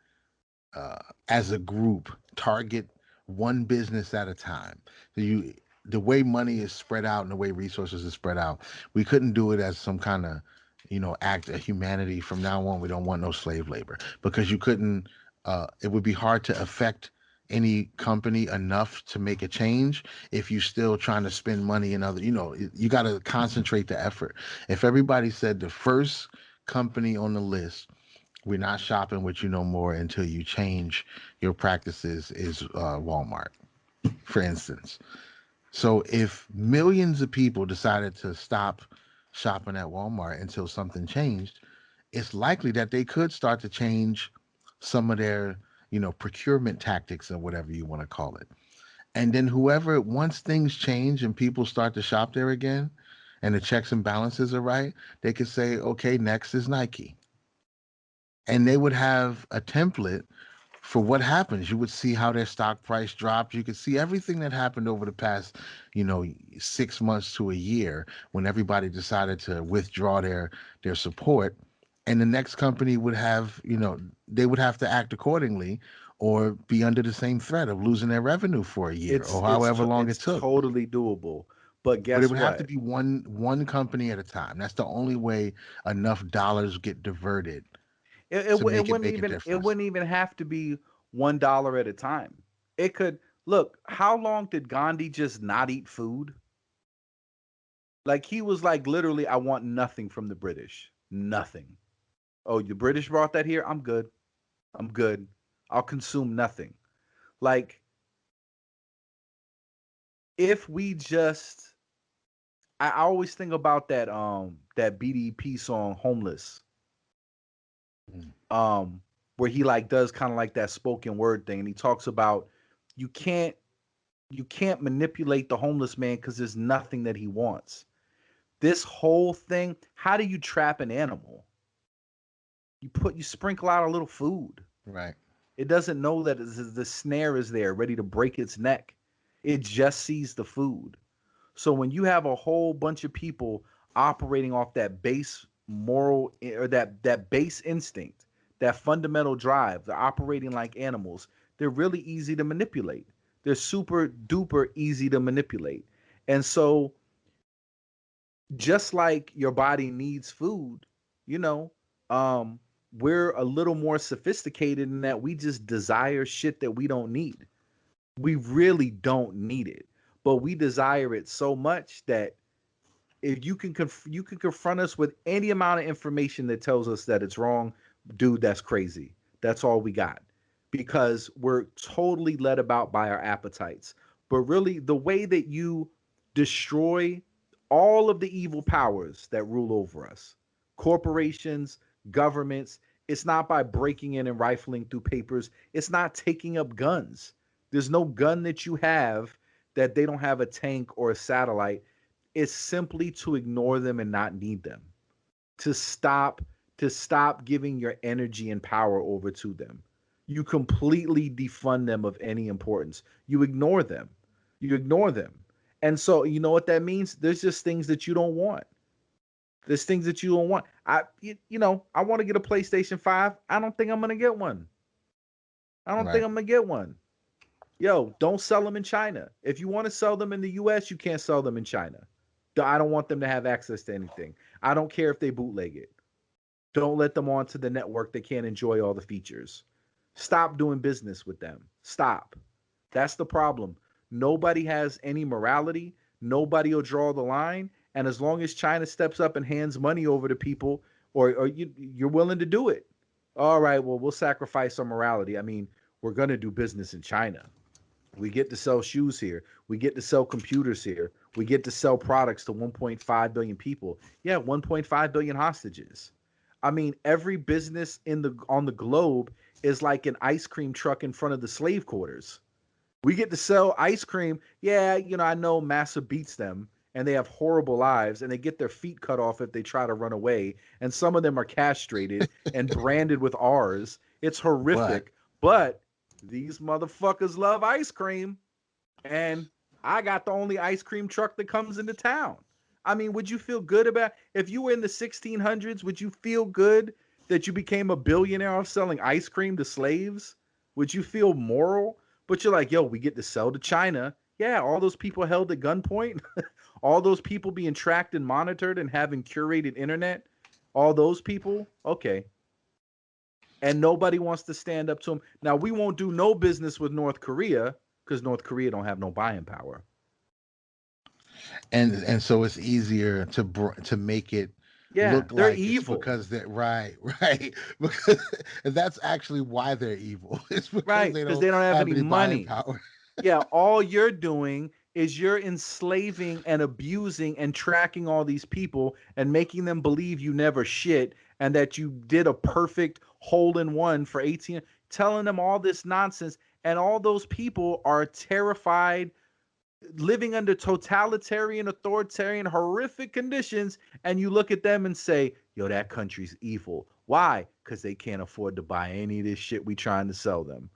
uh, as a group target one business at a time. So the way money is spread out and the way resources are spread out, we couldn't do it as some kind of act of humanity. From now on, we don't want no slave labor because you couldn't. It would be hard to affect any company enough to make a change if you're still trying to spend money in other. You got to concentrate the effort. If everybody said the first company on the list, we're not shopping with you no more until you change your practices, is Walmart. for instance. So if millions of people decided to stop shopping at Walmart until something changed, it's likely that they could start to change some of their, procurement tactics or whatever you want to call it. And then whoever, once things change and people start to shop there again and the checks and balances are right, they could say, okay, next is Nike. And they would have a template for what happens. You would see how their stock price dropped. You could see everything that happened over the past, you know, 6 months to a year when everybody decided to withdraw their support. And the next company would have, they would have to act accordingly or be under the same threat of losing their revenue for a year It's or however long it it's took. totally doable. But But it guess would have to what? be one company at a time. That's the only way enough dollars get diverted to make it make a It difference. wouldn't even have to be $1 at a time. It could look, how long did Gandhi just not eat food? Like he was like literally, I want nothing from the British. Nothing. Oh, the British brought that here? I'm good. I'm good. I'll consume nothing. Like if we just I always think about that BDP song Homeless. Mm. Um where he like does kind of like that spoken word thing and he talks about you can't you can't manipulate the homeless man cuz there's nothing that he wants. This whole thing, how do you trap an animal? You sprinkle out a little food. Right. It doesn't know that the snare is there ready to break its neck. It just sees the food. So when you have a whole bunch of people operating off that base moral or that base instinct, that fundamental drive, they're operating like animals. They're really easy to manipulate. They're super duper easy to manipulate. And so just like your body needs food, you know, um we're a little more sophisticated in that we just desire shit that we don't need. We really don't need it, but we desire it so much that if you can confront us with any amount of information that tells us that it's wrong, dude, that's crazy. That's all we got. Because we're totally led about by our appetites. But really the way that you destroy all of the evil powers that rule over us, corporations, governments, it's not by breaking in and rifling through papers. It's not taking up guns. There's no gun that you have that they don't have a tank or a satellite. Is simply to ignore them and not need them. To stop giving your energy and power over to them. You completely defund them of any importance. You ignore them. You ignore them. And so you know what that means? There's just things that you don't want. There's things that you don't want. I want to get a PlayStation 5. I don't think I'm going to get one. I don't think Right. I'm going to get one. Yo, don't sell them in China. If you want to sell them in the US, you can't sell them in China. I don't want them to have access to anything. I don't care if they bootleg it. Don't let them onto the network. They can't enjoy all the features. Stop doing business with them. Stop. That's the problem. Nobody has any morality. Nobody will draw the line. And as long as China steps up and hands money over to people, or you're willing to do it, all right, well, we'll sacrifice our morality. I mean, we're going to do business in China. We get to sell shoes here. We get to sell computers here. We get to sell products to 1.5 billion people. Yeah, 1.5 billion hostages. I mean, every business in the on the globe is like an ice cream truck in front of the slave quarters. We get to sell ice cream. Yeah, I know Massa beats them and they have horrible lives and they get their feet cut off if they try to run away. And some of them are castrated and branded with R's. It's But horrific. But these motherfuckers love ice cream. And I got the only ice cream truck that comes into town. I mean, would you feel good about if you were in the 1600s? Would you feel good that you became a billionaire off selling ice cream to slaves? Would you feel moral? But you're like, yo, we get to sell to China. Yeah, all those people held at gunpoint, all those people being tracked and monitored and having curated internet, all those people, okay. And nobody wants to stand up to them. Now we won't do no business with North Korea because North Korea don't have no buying power. and so it's easier to make it Yeah, look they're like it's evil. because they're right, right, because that's actually why they're evil. It's because Right, they because don't they don't have have any any buying money. power. Yeah, all you're doing is you're enslaving and abusing and tracking all these people and making them believe you never shit and that you did a perfect hole in one for 18, telling them all this nonsense. And all those people are terrified, living under totalitarian, authoritarian, horrific conditions. And you look at them and say, yo, that country's evil. Why? Because they can't afford to buy any of this shit we trying to sell them.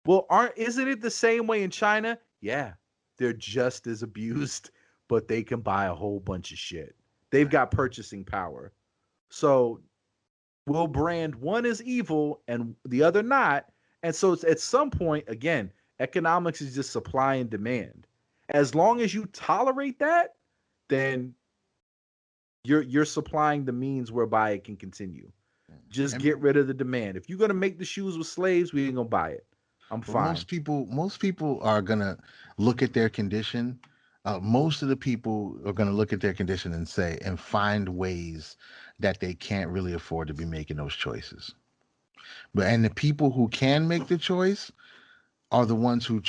Well, isn't it the same way in China? Yeah, they're just as abused, but they can buy a whole bunch of shit. They've got purchasing power. So we'll brand one as evil and the other not. And so it's at some point, again, economics is just supply and demand. As long as you tolerate that, then you're supplying the means whereby it can continue. Just I get mean, rid of the demand. If you're gonna make the shoes with slaves, we ain't gonna buy it. I'm but fine. most people are gonna look at their condition. Most of the people are gonna look at their condition and say and find ways that they can't really afford to be making those choices. But and the people who can make the choice are the ones who.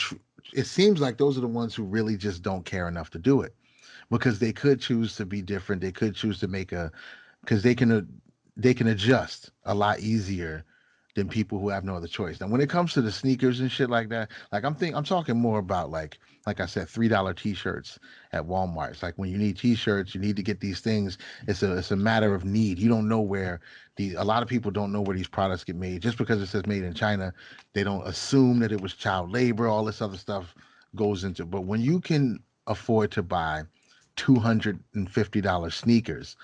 It seems like those are the ones who really just don't care enough to do it because they could choose to be different. They could choose to make a because they can adjust a lot easier than people who have no other choice. Now, when it comes to the sneakers and shit like that, like I'm talking more about like I said, $3 t-shirts at Walmart. It's like when you need t-shirts, you need to get these things. It's a matter of need. You don't know where a lot of people don't know where these products get made. Just because it says made in China, they don't assume that it was child labor. All this other stuff goes into. But when you can afford to buy $250 sneakers,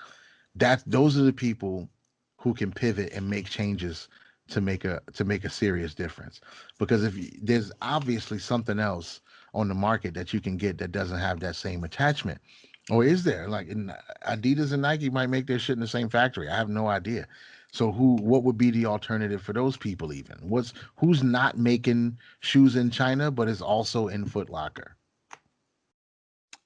those are the people who can pivot and make changes to make a serious difference. Because there's obviously something else on the market that you can get that doesn't have that same attachment, or is there? Like Adidas and Nike might make their shit in the same factory. I have no idea. So what would be the alternative for those people? Even who's not making shoes in China but is also in Foot Locker?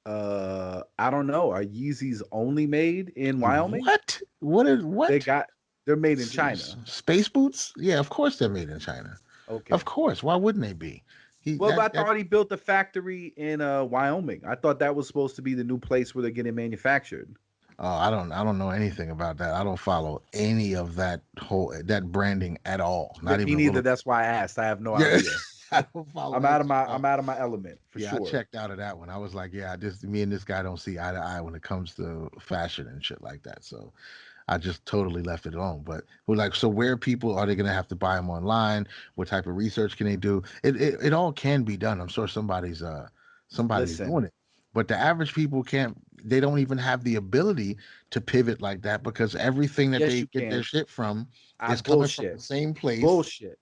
I don't know. Are Yeezys only made in Wyoming? What? What is They what? got they're made in China. Space boots? Yeah, of course they're made in China. Of Okay. course. Why wouldn't they be? He Well, but I that thought he built a factory in Wyoming. I thought that was supposed to be the new place where they're getting manufactured. I don't know anything about that. I don't follow any of that branding at all. Not Me even a neither. little bit. That's why I asked. I have no Yeah. idea. I don't follow I'm that out of shit my at I'm all. out of my element for Yeah, I sure. checked out of that one. I was like, yeah, me and this guy don't see eye to eye when it comes to fashion and shit like that. So I just totally left it alone. But we're like, so where people are they going to have to buy them online? What type of research can they do? It all can be done. I'm sure somebody's Listen, doing it. But the average people can't. They don't even have the ability to pivot like that because everything that yes, they you get their can. shit from I is coming from the bullshit. same place. Bullshit.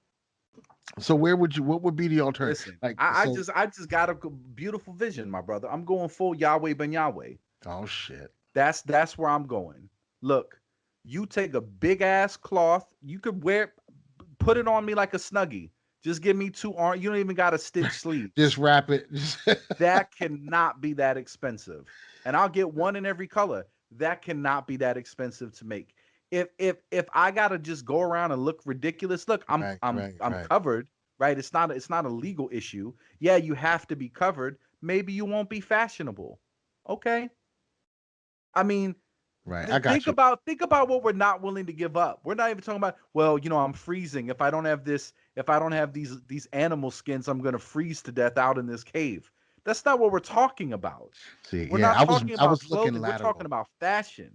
So where would you? What would be the alternative? Listen, Like I so. just I just got a beautiful vision, my brother. I'm going full Yahweh ben Yahweh. Oh shit. That's where I'm going. Look, you take a big ass cloth. You could put it on me like a snuggie. Just give me two arms. You don't even got to stitch Just sleeves. wrap it. That cannot be that expensive. And I'll get one in every color. That cannot be that expensive to make. If I gotta just go around and look ridiculous, look, I'm Right. I'm Right. I'm Right. covered, right? It's not a legal issue. Yeah, you have to be covered. Maybe you won't be fashionable. Okay. I mean, Right. I got think you. about what we're not willing to give up. We're not even talking about, well, I'm freezing. If I don't have this, if I don't have these animal skins, I'm gonna freeze to death out in this cave. That's not what we're talking about. See, We're yeah, not talking I about was looking clothing. We're talking lateral. about fashion.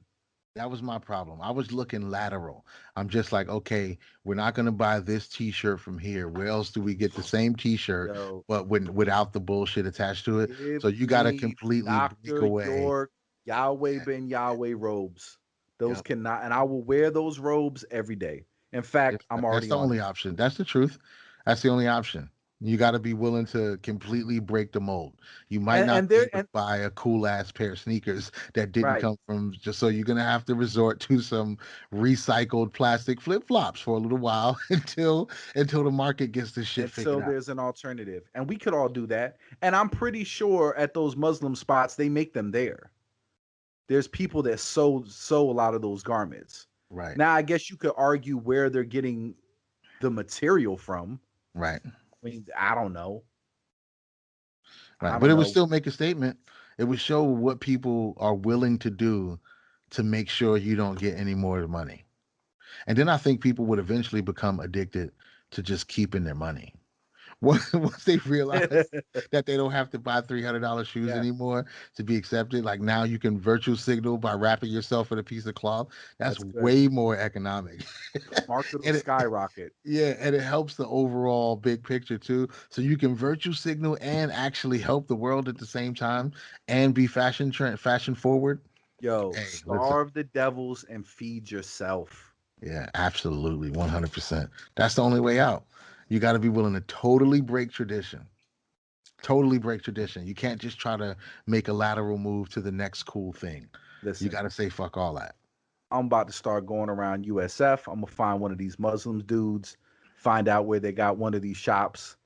That was my problem. I was looking lateral. I'm just like, okay, we're not gonna buy this T-shirt from here. Where else do we get the same T-shirt, Yo, but without the bullshit attached to it? give So you got to me completely break Dr. away. York Yahweh ben Yahweh robes. Those Yep. cannot, and I will wear those robes every day. In fact, I'm That's already the on only it. option. That's the truth. That's the only option. You got to be willing to completely break the mold. You might And not and be there able to and buy a cool ass pair of sneakers that didn't right come from just so you're gonna have to resort to some recycled plastic flip flops for a little while until the market gets this shit until figured out. there's an alternative. And we could all do that. And I'm pretty sure at those Muslim spots they make them there. There's people that sew a lot of those garments. Right. Now I guess you could argue where they're getting the material from. Right. I mean, I don't know. I Right. But don't it would know. still make a statement. It would show what people are willing to do to make sure you don't get any more money. And then I think people would eventually become addicted to just keeping their money. Once they realize that they don't have to buy $300 shoes Yeah, anymore to be accepted, like now you can virtual signal by wrapping yourself in a piece of cloth. That's that's good. way more economic. Market will and it, skyrocket. yeah, and it helps the overall big picture too. So you can virtual signal and actually help the world at the same time and be fashion forward. Yo, Hey, listen. starve the devils and feed yourself. Yeah, absolutely. 100%. That's the only way out. You got to be willing to totally break tradition. Totally break tradition. You can't just try to make a lateral move to the next cool thing. You Listen, got to say fuck all that. I'm about to start going around USF. I'm gonna find one of these Muslim dudes, find out where they got one of these shops,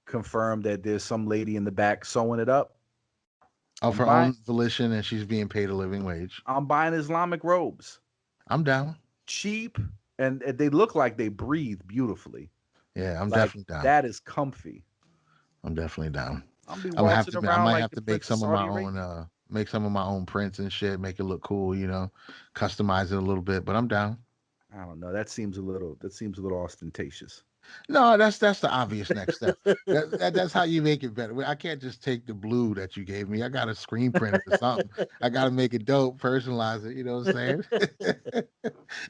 confirm that there's some lady in the back sewing it up. Of I'm her buying own volition, and she's being paid a living wage. I'm buying Islamic robes. I'm down. Cheap, and they look like they breathe beautifully. Yeah, I'm Like definitely down. that is comfy. I'm definitely down. I'm be I'm gonna have waltzing to. I around might like have the to make Prince of some of my Saudi own. Arabia. Make some of my own prints and shit. Make it look cool. Customize it a little bit. But I'm down. I don't know. That seems a little ostentatious. No, that's the obvious next step. That's how you make it better. I can't just take the blue that you gave me. I got to screen print it or something. I got to make it dope, personalize it. You know what I'm saying?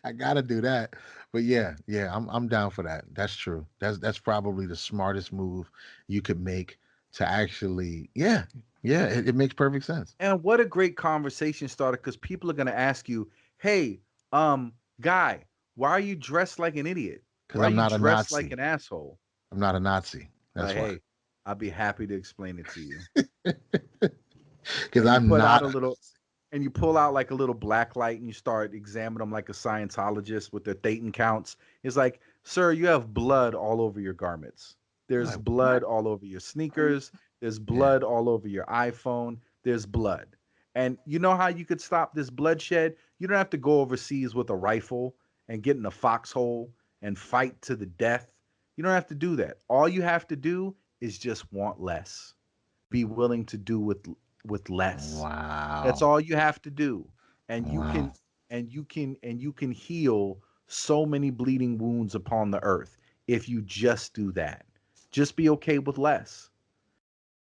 I got to do that. But yeah, I'm down for that. That's true. That's probably the smartest move you could make to actually. Yeah. It makes perfect sense. And what a great conversation starter, because people are gonna ask you, hey, guy, why are you dressed like an idiot? Because Why are I'm you not a dressed like Nazi. an asshole? I'm not a Nazi. That's Like, why. hey, I'll be happy to explain it to you. Because And you I'm put out not a a little Nazi. and you pull out like a little black light and you start examining them like a Scientologist with their Thetan counts. It's like, sir, you have blood all over your garments. I'm There's like, what? blood all over your sneakers. There's Yeah. blood all over your iPhone. There's blood. And you know how you could stop this bloodshed? You don't have to go overseas with a rifle and get in a foxhole and fight to the death. You don't have to do that. All you have to do is just want less. Be willing to do with less. That's Wow. all you have to do. And you Wow. can and you can heal so many bleeding wounds upon the earth if you just do that. Just be okay with less.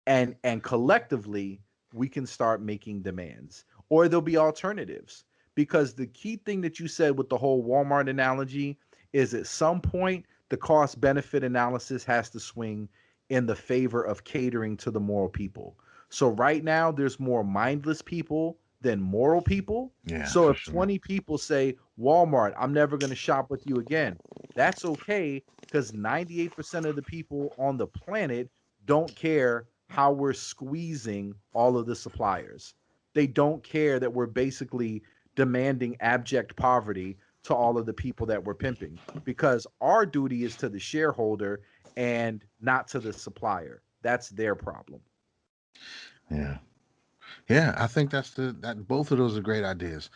And collectively we can start making demands, or there'll be alternatives, because the key thing that you said with the whole Walmart analogy is at some point the cost benefit analysis has to swing in the favor of catering to the moral people. So right now there's more mindless people than moral people. Yeah, So for if sure. 20 people say, Walmart, I'm never going to shop with you again, that's okay, because 98% of the people on the planet don't care how we're squeezing all of the suppliers. They don't care that we're basically demanding abject poverty to all of the people that we're pimping, because our duty is to the shareholder and not to the supplier. That's their problem. Yeah. Yeah, I think that both of those are great ideas.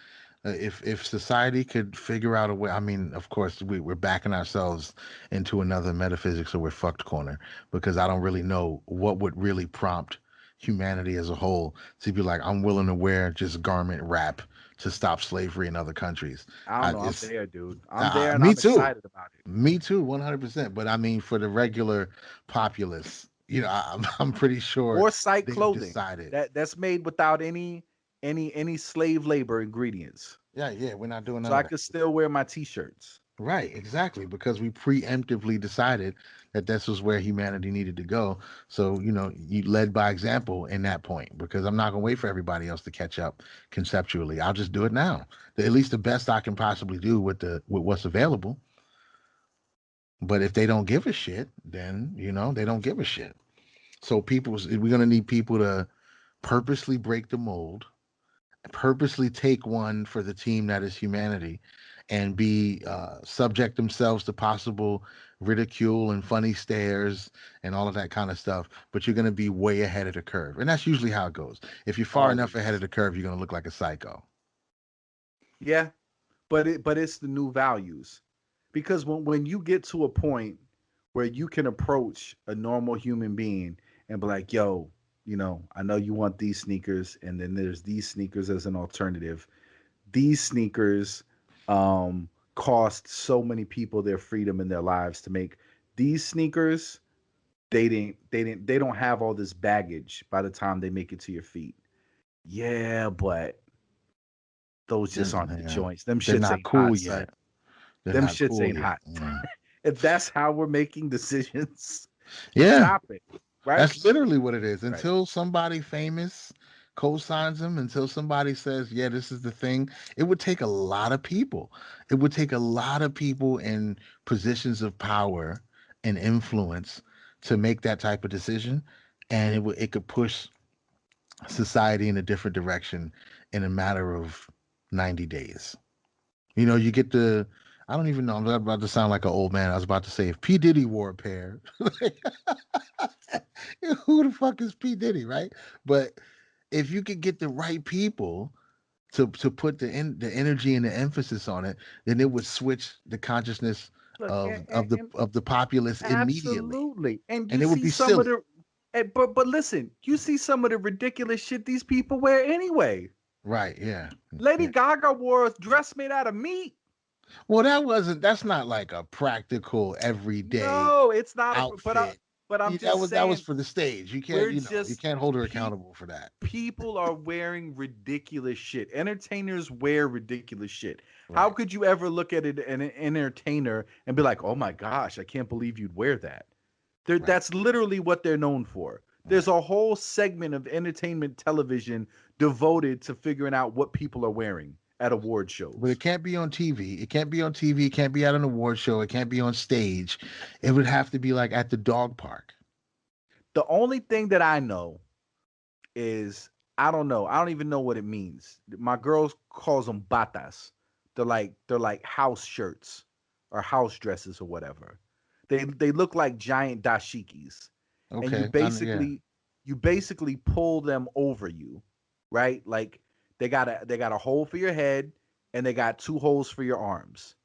If society could figure out a way, I mean, of course, we're backing ourselves into another metaphysics or we're fucked corner, because I don't really know what would really prompt humanity as a whole to be like, I'm willing to wear just garment wrap to stop slavery in other countries. I don't know. I'm It's there, dude. I'm there and Me I'm too. excited about it. Me too, 100%. But I mean, for the regular populace, I'm pretty sure Or site they've clothing decided. that's made without any slave labor ingredients. Yeah, we're not doing So none of I that. could still wear my t-shirts. Right, exactly, because we preemptively decided that this was where humanity needed to go. So, you led by example in that point, because I'm not going to wait for everybody else to catch up conceptually. I'll just do it now. At least the best I can possibly do with what's available. But if they don't give a shit, then, they don't give a shit. So we're going to need people to purposely break the mold, purposely take one for the team that is humanity, and be subject themselves to possible ridicule and funny stares and all of that kind of stuff. But you're going to be way ahead of the curve, and that's usually how it goes. If you're far enough ahead of Always. the curve, you're going to look like a psycho. Yeah, but it's the new values. Because when you get to a point where you can approach a normal human being and be like, "Yo, I know you want these sneakers, and then there's these sneakers as an alternative. These sneakers cost so many people their freedom in their lives to make. These sneakers, they don't have all this baggage by the time they make it to your feet. Yeah, but those just aren't the Yeah, joints. Them they're shits not ain't hot, cool son. yet. They're Them not shits cool ain't yet. hot. If that's how we're making decisions, Yeah, stop it. Right? that's literally what it is. Right. Until somebody famous co-signs them, until somebody says, "Yeah, this is the thing," it would take a lot of people. It would take a lot of people in positions of power and influence to make that type of decision, and it could push society in a different direction in a matter of 90 days. You get the. I don't even know. I'm about to sound like an old man. I was about to say if P Diddy wore a pair, who the fuck is P Diddy, right? But if you could get the right people to put the energy and the emphasis on it, then it would switch the consciousness Look, of the populace immediately, absolutely. And and you it would see be some of silly, the but listen, you see some of the ridiculous shit these people wear anyway. right? Yeah, Lady yeah. Gaga wore a dress made out of meat. Well, that's not like a practical everyday No, it's not a outfit. but I'm That just was saying for the stage. You can't, we're you just can't hold her pe- accountable for that. people are wearing ridiculous shit. Entertainers wear ridiculous shit. How Right, could you ever look at it an entertainer and be like, "Oh my gosh, I can't believe you'd wear that." right, That's literally what they're known for. There's right. a whole segment of entertainment television devoted to figuring out what people are wearing at award But it shows. can't be on TV. It can't be on TV. It can't be at an award show. It can't be on stage. It would have to be like at the dog park. The only thing that I know is I don't know. I don't even know what it means. My girls calls them batas. They're like house shirts or house dresses or whatever. They look like giant dashikis, and Okay, yeah. you basically pull them over you, right? Like they got a hole for your head and they got two holes for your arms.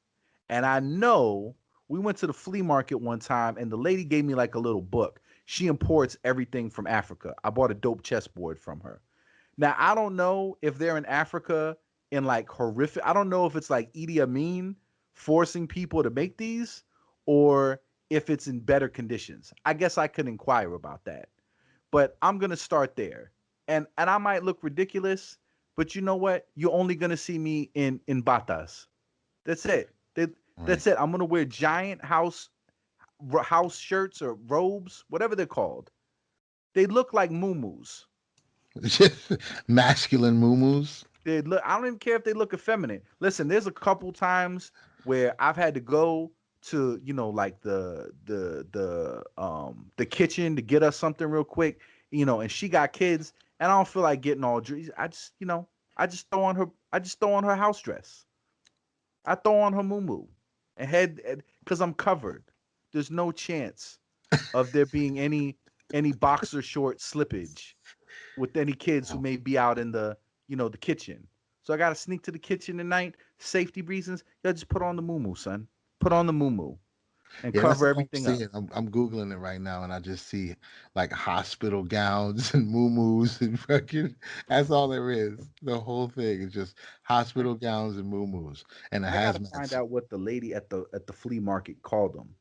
And I know we went to the flea market one time and the lady gave me like a little book. She imports everything from Africa. I bought a dope chessboard from her. Now, I don't know if they're in Africa in like horrific, I don't know if it's like Idi Amin forcing people to make these or if it's in better conditions. I guess I could inquire about that. But I'm going to start there. And I might look ridiculous, but you know what? You're only going to see me in batas. That's it. Right. That's it. I'm gonna wear giant house shirts or robes, whatever they're called. They look like muumuus. Masculine muumuus. They look. I don't even care if they look effeminate. Listen, there's a couple times where I've had to go to like the kitchen to get us something real quick, and she got kids, and I don't feel like getting all dressed. I just throw on her house dress. I throw on her muumuu and head because I'm covered. There's no chance of there being any boxer short slippage with any kids who Wow. may be out in the kitchen. So I gotta sneak to the kitchen at night, safety reasons. Yeah, just put on the muumuu, son. Put on the muumuu and Yeah, that's cover all I'm everything up. seeing. I'm googling it right now, and I just see like hospital gowns and muumuus and fucking. That's all there is. The whole thing is just hospital gowns and muumuus and a I gotta hazmat find suit. out what the lady at the flea market called them.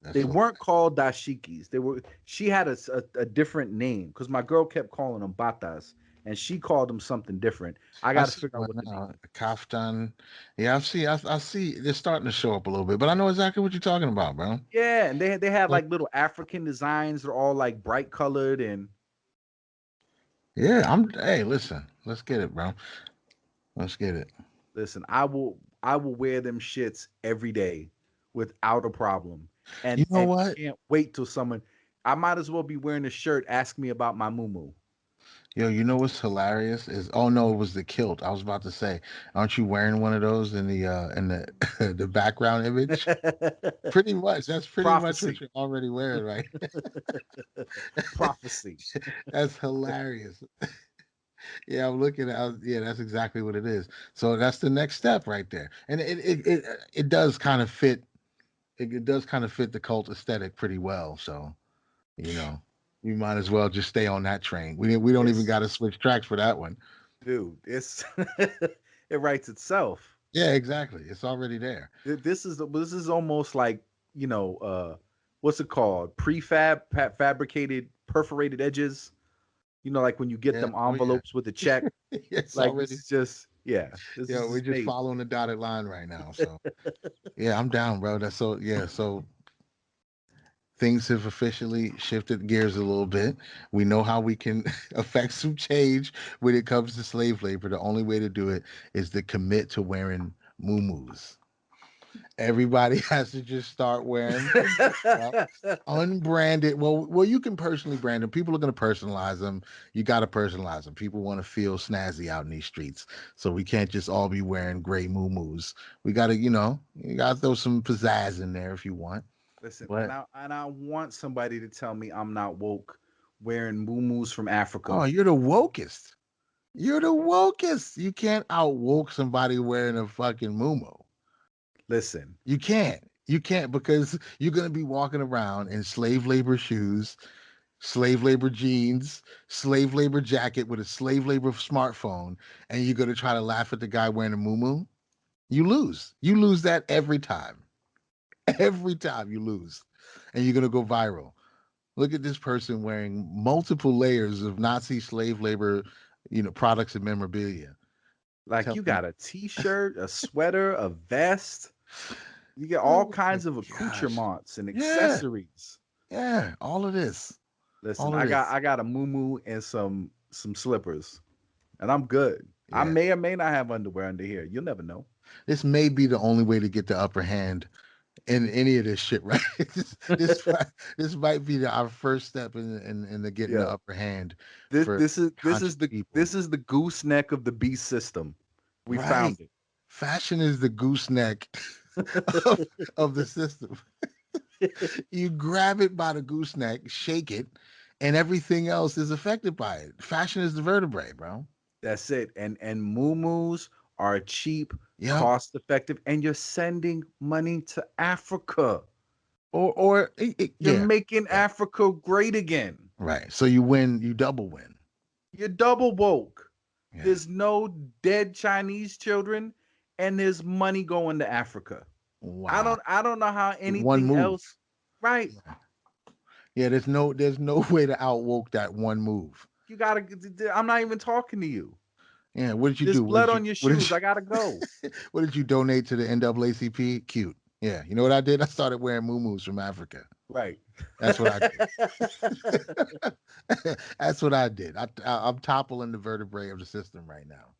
That's They weren't hilarious. called dashikis. They were. She had a different name because my girl kept calling them batas, and she called them something different. I I got to see figure out one what the name now, is. kaftan. Yeah, I see. They're starting to show up a little bit, but I know exactly what you're talking about, bro. Yeah, and they had Like, like little African designs. They're all like bright colored. And yeah, Hey, listen, let's get it, bro. Let's get it. listen, I will wear them shits every day without a problem, You know and what? can't wait till someone. I might as well be wearing a shirt. Ask me about my moo. Yo, you know what's hilarious is oh no, it was the kilt. I was about to say, aren't you wearing one of those in the the background image? Pretty much. That's pretty much what Prophecy, you're already wearing, right? prophecy. That's hilarious. Yeah, I'm looking at yeah, that's exactly what it is. So that's the next step right there. And it does kind of fit it does kind of fit the cult aesthetic pretty well. So, you know. You might as well just stay on that train. We don't even It's got to switch tracks for that one. dude, it's it writes itself. Yeah, exactly. It's already there. This is almost like, you know, what's it called? Fabricated perforated edges. You know, like when you get Yeah. them Oh yeah. envelopes with a check. It's Like this already. is just yeah, this Yeah, is we're just just made. following the dotted line right now. So yeah, I'm down, bro. That's so yeah. So things have officially shifted gears a little bit. We know how we can affect some change when it comes to slave labor. The only way to do it is to commit to wearing muumuus. Everybody has to just start wearing unbranded. Well, you can personally brand them. People are going to personalize them. You got to personalize them. People want to feel snazzy out in these streets, so we can't just all be wearing gray muumuus. We got to, you got to throw some pizzazz in there if you want. Listen, But and I want somebody to tell me I'm not woke wearing muumuus from Africa. oh, you're the wokest. You're the wokest. You can't out woke somebody wearing a fucking muumuu. Listen, You can't. You can't because you're gonna be walking around in slave labor shoes, slave labor jeans, slave labor jacket with a slave labor smartphone, and you're gonna try to laugh at the guy wearing a muumuu. You lose. You lose that every time. Every time you lose, and you're gonna go viral. Look at this person wearing multiple layers of Nazi slave labor, products and memorabilia. like Tell you me, got a t-shirt, a sweater, a vest. You get all oh my kinds of gosh, accoutrements and yeah, accessories. yeah, all of this, Listen, all of this, I got a muumuu and some slippers, and I'm good. I yeah. may or may not have underwear under here. You'll never know. This may be the only way to get the upper hand in any of this shit, right? this might be our first step in the getting the Yeah. upper hand for conscious people. This is the gooseneck of the beast system. We Right. found it. Fashion is the gooseneck of, of the system. You grab it by the gooseneck, shake it, and everything else is affected by it. Fashion is the vertebrae, bro. That's it. And muumuus are cheap, Yep. cost effective, and you're sending money to Africa. You're Yeah, making yeah, Africa great again. right. So you win, you double win. You're double woke. Yeah. There's no dead Chinese children, and there's money going to Africa. Wow. I don't know how One anything move. else. Right. Yeah, there's no way to outwoke that one move. You gotta. I'm not even talking to you. Yeah, what did you There's do? blood on your shoes. I gotta go. What did you donate to the NAACP? Cute. Yeah, you know what I did? I started wearing muumuus from Africa. Right. That's what I did. That's what I did. I'm toppling the vertebrae of the system right now.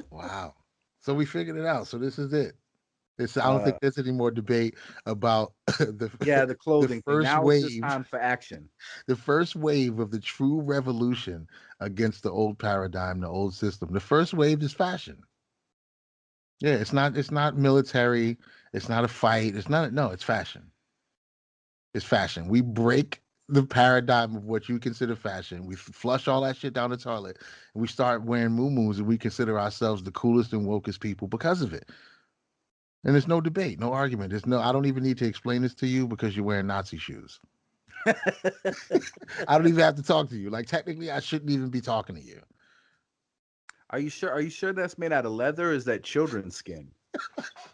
Wow. So we figured it out. So this is it. I don't think uh, there's any more debate about yeah, the the clothing thing. first Now it's just wave, time for action. the first wave of the true revolution against the old paradigm, the old system. The first wave is fashion. Yeah, it's not military, it's not a fight, no, it's fashion. It's fashion. We break the paradigm of what you consider fashion. We flush all that shit down the toilet and we start wearing muumuus and we consider ourselves the coolest and wokest people because of it. And there's no debate, no argument. I don't even need to explain this to you because you're wearing Nazi shoes. I don't even have to talk to you. Like technically I shouldn't even be talking to you. Are you sure? Are you sure that's made out of leather? Or is that children's skin?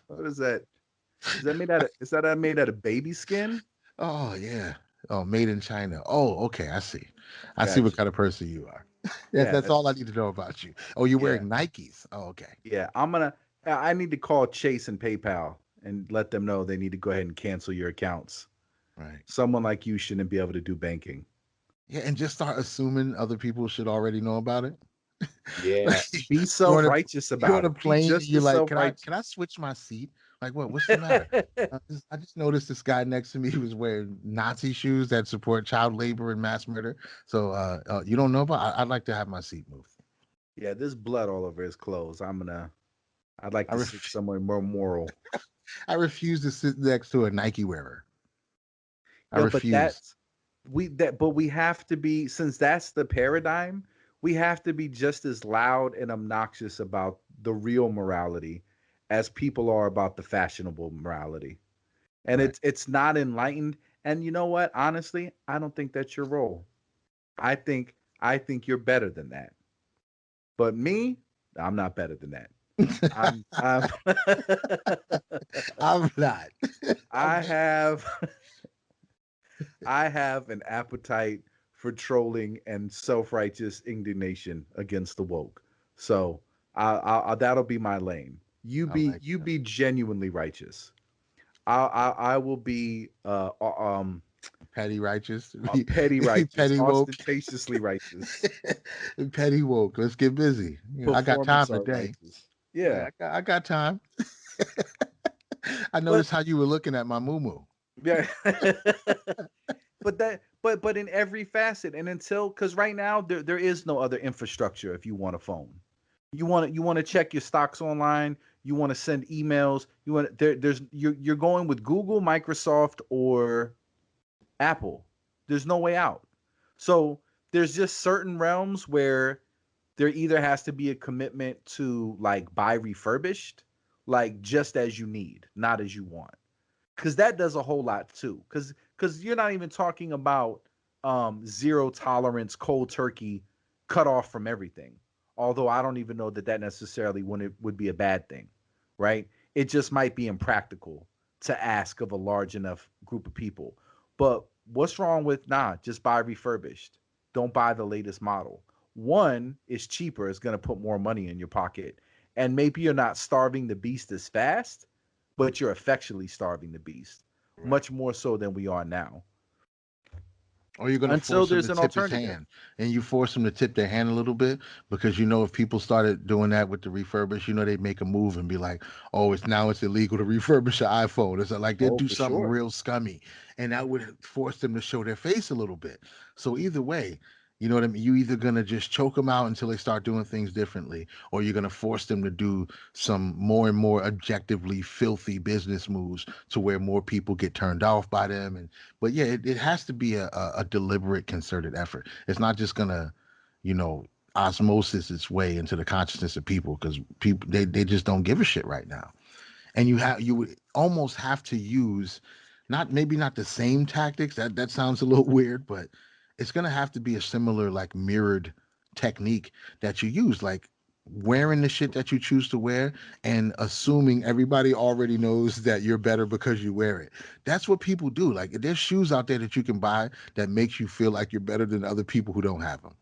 What is that? Is that made out of? Is that made out of baby skin? Oh yeah. Oh, made in China. Oh, okay. I see. I see what Gotcha. kind of person you are. Yeah, That's all I need to know about you. Oh, you're yeah, wearing Nikes. Oh, okay. yeah. I need to call Chase and PayPal and let them know they need to go ahead and cancel your accounts. Right. Someone like you shouldn't be able to do banking. Yeah, and just start assuming other people should already know about it. Yeah. Be you're on self a righteous you're about on a it. Be plane and just you're as like, self can I righteous. can I switch my seat? Like, what? What's the matter? I just noticed this guy next to me was wearing Nazi shoes that support child labor and mass murder. So, you don't know about? I'd like to have my seat moved. Yeah, there's blood all over his clothes. I'd like I to sit ref- somewhere more moral. I refuse to sit next to a Nike wearer. I Yo, but refuse. we have to be, since that's the paradigm, we have to be just as loud and obnoxious about the real morality as people are about the fashionable morality. And Right. it's not enlightened And you know what? Honestly, I don't think that's your role. I think you're better than that. But me, I'm not better than that. I'm I'm not. I have I have an appetite for trolling and self-righteous indignation against the woke. So that'll be my lane. You I be like you that. be genuinely righteous. I will be Petty righteous. petty righteous, Petty woke. ostentatiously righteous. Petty woke. Let's get busy. You know, I got time Performance art today. righteous. Yeah, Yeah. I got time. I But noticed how you were looking at my moo. yeah. but in every facet, and until, because right now there is no other infrastructure. If you want a phone, you want to check your stocks online, you want to send emails, there's you're going with Google, Microsoft, or Apple. There's no way out. So there's just certain realms where there either has to be a commitment to like buy refurbished, like just as you need, not as you want, because that does a whole lot too. Because you're not even talking about zero tolerance, cold turkey, cut off from everything. Although I don't even know that necessarily would be a bad thing, right? It just might be impractical to ask of a large enough group of people. But what's wrong with just buy refurbished? Don't buy the latest model. One is cheaper, it's going to put more money in your pocket. And maybe you're not starving the beast as fast, but you're effectually starving the beast, Right. much more so than we are now. Or you're gonna Until force him there's to an tip his alternative. hand, and you force him to tip their hand a little bit because you know if people started doing that with the refurbish, you know they'd make a move and be like, "Oh, it's illegal to refurbish an iPhone." It's like they'd Oh, do for something sure. real scummy, and that would force them to show their face a little bit. So either way, you know what I mean. You either gonna just choke them out until they start doing things differently, or you're gonna force them to do some more and more objectively filthy business moves to where more people get turned off by them and but yeah, it has to be a deliberate, concerted effort. It's not just gonna, you know, osmosis its way into the consciousness of people because people they just don't give a shit right now. And you would almost have to use not maybe not the same tactics. That sounds a little weird, but it's gonna have to be a similar like mirrored technique that you use, like wearing the shit that you choose to wear and assuming everybody already knows that you're better because you wear it. That's what people do. Like there's shoes out there that you can buy that makes you feel like you're better than other people who don't have them.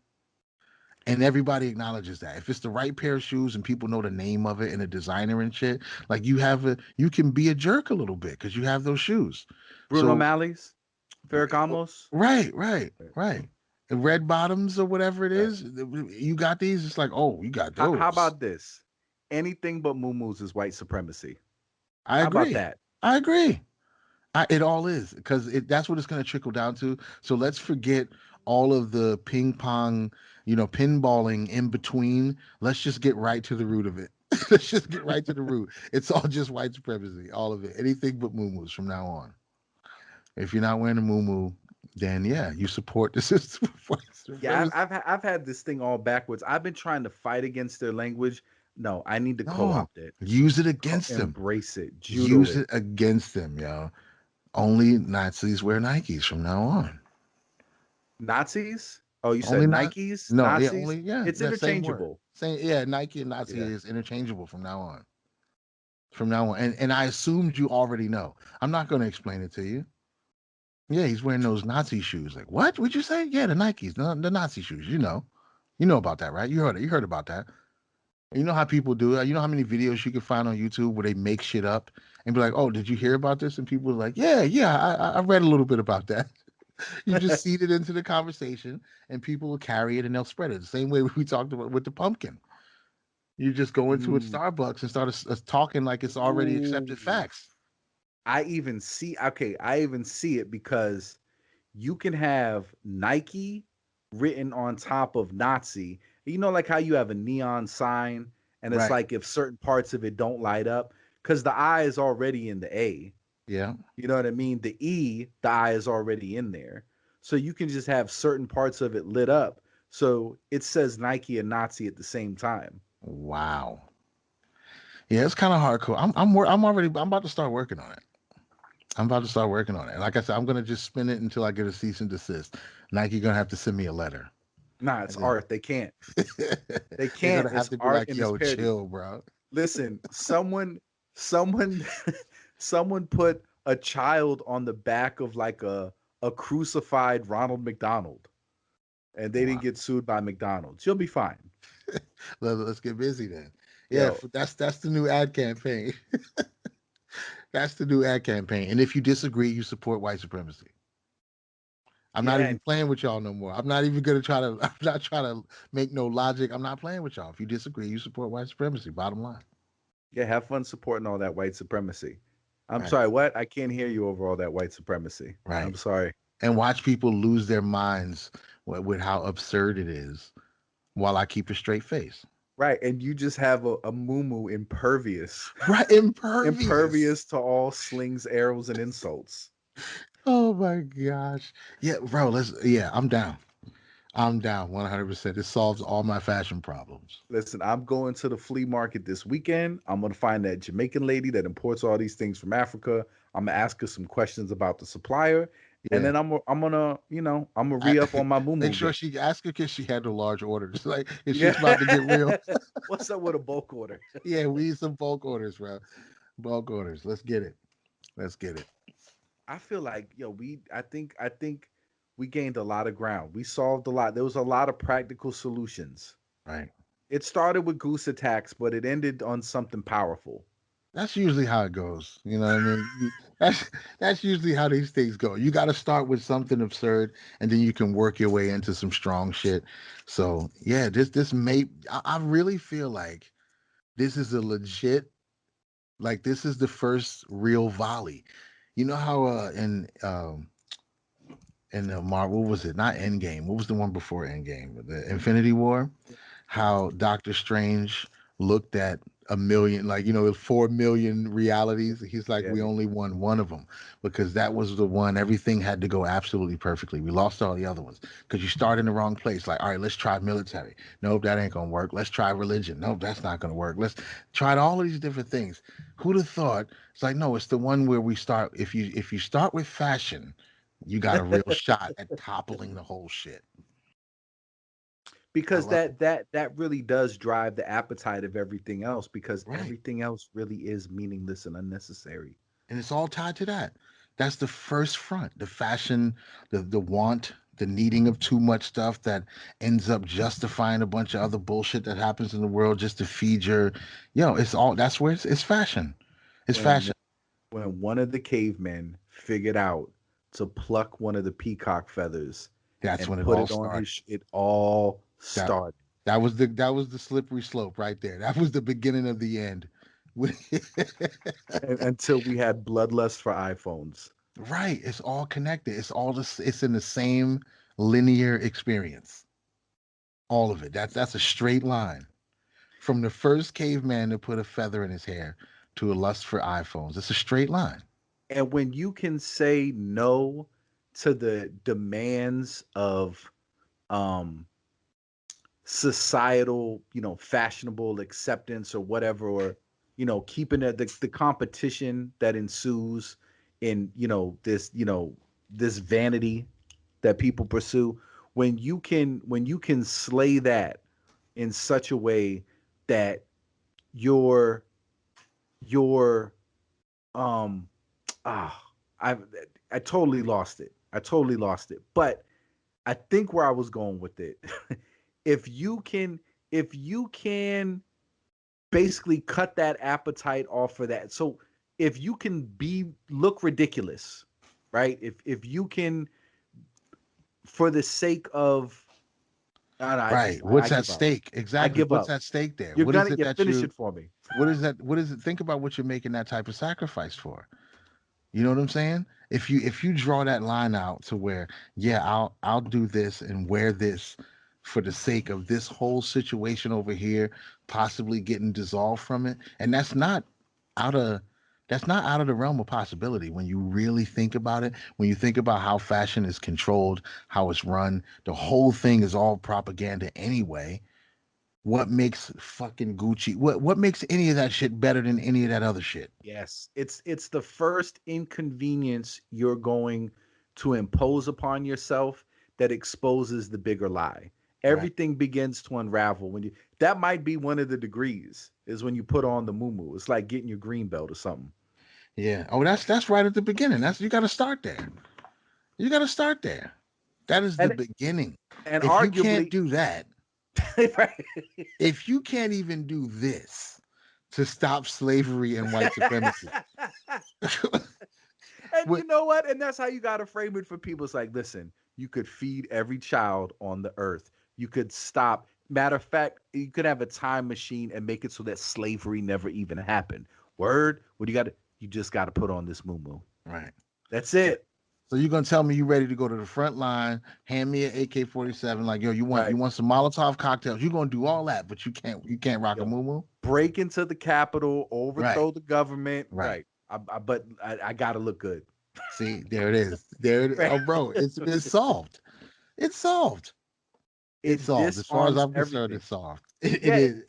And everybody acknowledges that. If it's the right pair of shoes and people know the name of it and the designer and shit, like you can be a jerk a little bit because you have those shoes. Bruno So Malley's, Ferragamos. right. The red bottoms or whatever it Right. is, you got these. It's like, oh, you got How those. about this? Anything but muumuus is white supremacy. I How about agree. that? I agree. It all is because that's what it's going to trickle down to. So let's forget all of the ping pong, pinballing in between. Let's just get right to the root of it. Let's just get right to the root. It's all just white supremacy, all of it. Anything but moo from now on. If you're not wearing a moo then yeah, you support the system of white Yeah, supremacy. I've had this thing all backwards. I've been trying to fight against their language. No, I need to No, co-opt it, use it against them. embrace it, judo Use it. it against them, yo. Only Nazis wear Nikes from now on. Nazis? Oh, you Only said not Nikes? no, yeah, Nazis? only yeah, It's that same word. interchangeable. Same yeah, Nike and Nazi Yeah. is interchangeable from now on. From now on. And I assumed you already know. I'm not gonna explain it to you. Yeah, he's wearing those Nazi shoes. Like, what would you say? Yeah, the Nikes, the Nazi shoes. You know. You know about that, right? You heard it. You heard about that. You know how people do it. You know how many videos you can find on YouTube where they make shit up and be like, "Oh, did you hear about this?" And people are like, "Yeah, I read a little bit about that." You just seed it into the conversation, and people will carry it and they'll spread it. The same way we talked about with the pumpkin. You just go into a Mm, Starbucks and start talking like it's already accepted ooh. facts. I even see it because you can have Nike written on top of Nazi. You know, like how you have a neon sign, and it's Right. like if certain parts of it don't light up, because the I is already in the A. Yeah. You know what I mean? The E, the I is already in there. So you can just have certain parts of it lit up. So it says Nike and Nazi at the same time. Wow. Yeah, it's kind of hardcore. I'm about to start working on it. I'm about to start working on it. Like I said, I'm gonna just spin it until I get a cease and desist. Nike gonna have to send me a letter. Nah, it's And then art. They can't. They they're can't. gonna have It's to be art like, and it's yo, parody. chill, bro. Listen, someone, someone put a child on the back of like a crucified Ronald McDonald, and they didn't Wow. get sued by McDonald's. You'll be fine. Let's get busy then. Yeah, Yo, that's the new ad campaign. That's the new ad campaign. And if you disagree, you support white supremacy. I'm not yeah, even playing with y'all no more. I'm not even gonna try to. I'm not trying to make no logic. I'm not playing with y'all. If you disagree, you support white supremacy. Bottom line. yeah. Have fun supporting all that white supremacy. I'm Right. sorry. What? I can't hear you over all that white supremacy. Right. I'm sorry. And watch people lose their minds with how absurd it is, while I keep a straight face. Right, and you just have a moo impervious, Right. Impervious. impervious to all slings, arrows, and insults. Oh my gosh. Yeah, bro. Yeah, I'm down. I'm down 100%. It solves all my fashion problems. Listen, I'm going to the flea market this weekend. I'm gonna find that Jamaican lady that imports all these things from Africa. I'm gonna ask her some questions about the supplier, and Yeah. then I'm gonna I'm gonna I, re up on my make moo sure game. she ask her because she had the large orders. Like, if Yeah, she's about to get real, what's up with a bulk order? yeah, we need some bulk orders, bro. Bulk orders. Let's get it. Let's get it. I feel like I think we gained a lot of ground. We solved a lot. There was a lot of practical solutions. Right. It started with goose attacks, but it ended on something powerful. That's usually how it goes. You know what I mean? That's usually how these things go. You got to start with something absurd, and then you can work your way into some strong shit. So yeah, this may. I really feel like this is a legit. Like, this is the first real volley. You know how in the Marvel, what was it? Not Endgame. What was the one before Endgame? The Infinity War. How Doctor Strange looked at a million, like, 4 million realities. He's like, Yeah, we only won one of them because that was the one. Everything had to go absolutely perfectly. We lost all the other ones because you start in the wrong place. Like, all right, let's try military. Nope, that ain't gonna work. Let's try religion. Nope, that's not gonna work. Let's try all of these different things. Who'd have thought? It's like, no, it's the one where we start. If you start with fashion, you got a real shot at toppling the whole shit. I because love it. that really does drive the appetite of everything else because Right. everything else really is meaningless and unnecessary. And it's all tied to that. That's the first front, the fashion, the want, the needing of too much stuff that ends up justifying a bunch of other bullshit that happens in the world just to feed your, it's all, that's where it's fashion. It's When fashion. when one of the cavemen figured out to pluck one of the peacock feathers That's and when it put all it on his started. it all That started. that was the slippery slope right there. That was the beginning of the end. Until we had bloodlust for iPhones. Right. It's all connected. It's in the same linear experience. All of it. That's a straight line. From the first caveman to put a feather in his hair to a lust for iPhones. It's a straight line. And when you can say no to the demands of um societal, fashionable acceptance or whatever, or keeping the competition that ensues in this vanity that people pursue, when you can slay that in such a way that your your um ah I I totally lost it. I totally lost it. But I think where I was going with it, if you can if you can basically cut that appetite off for that. So if you can look ridiculous, right? If you can, for the sake of, I don't know, Right. I What's at give up. stake? I Exactly. give What's up. at stake there? You're What is gonna it you that finish you it for me. what is that? What is it? Think about what you're making that type of sacrifice for. You know what I'm saying? If you draw that line out to where, yeah, I'll do this and wear this for the sake of this whole situation over here, possibly getting dissolved from it, and out of that's not out of the realm of possibility when you really think about it. When you think about how fashion is controlled, how it's run, the whole thing is all propaganda anyway. what makes fucking Gucci, what makes any of that shit better than any of that other shit? Yes, it's the first inconvenience you're going to impose upon yourself that exposes the bigger lie. Right. Everything begins to unravel when you. That might be one of the degrees is when you put on the muumuu. It's like getting your green belt or something. Yeah. Oh, that's right at the beginning. That's you got to start there. You got to start there. That is the And beginning. and If you can't arguably, do that, right? if you can't even do this to stop slavery and white supremacy, And what? you know what? And that's how you got to frame it for people. It's like, listen, you could feed every child on the earth. You could stop. Matter of fact, you could have a time machine and make it so that slavery never even happened. Word? What do you got to? You just got to put on this muumuu. Right. That's it. So you're gonna tell me you ready to go to the front line, hand me an AK-47, like yo, you Right. want some Molotov cocktails. You're gonna do all that, but you can't rock a Yo, moo. break into the Capitol, Right, overthrow the government. right. Right. But I got to look good. See, there it is. There it is. Right. Oh bro, it's solved. It's solved. It's It solved. As far as disarms I'm concerned, everything. it's solved. It Yeah. is.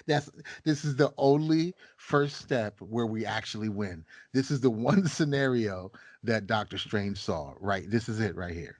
That's this is the only first step where we actually win. This is the one scenario that Doctor Strange saw. Right. This is it right here.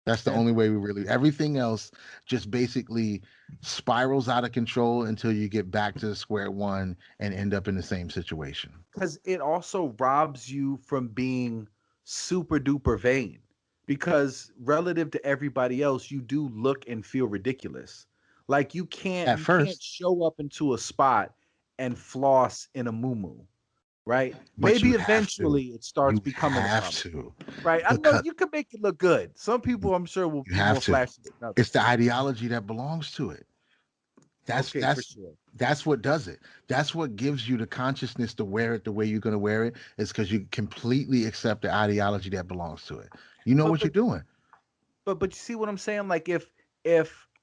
That's the And only way we really. Everything else just basically spirals out of control until you get back to square one and end up in the same situation. because it also robs you from being super duper vain because relative to everybody else you do look and feel ridiculous. Like At you can't first, show up into a spot and floss in a muumuu, right? but Maybe you have to. eventually it starts You becoming a have common, to right? I know because you can make it look good. Some people I'm sure will you be have more to. flashy than It's the others. ideology that belongs to it. That's Okay, for that's sure. that's what does it. That's what gives you the consciousness to wear it the way you're going to wear it. Is because you completely accept the ideology that belongs to it. You know but what you're but doing. but you see what I'm saying? Like if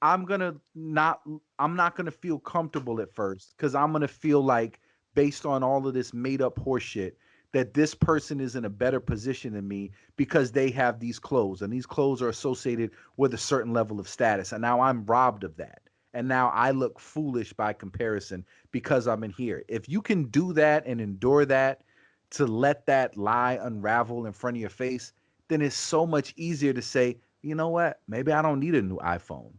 I'm not gonna feel comfortable at first because I'm gonna feel like based on all of this made up horseshit that this person is in a better position than me because they have these clothes and these clothes are associated with a certain level of status and now I'm robbed of that and now I look foolish by comparison because I'm in here. If you can do that and endure that to let that lie unravel in front of your face, then it's so much easier to say, you know what? Maybe I don't need a new iPhone.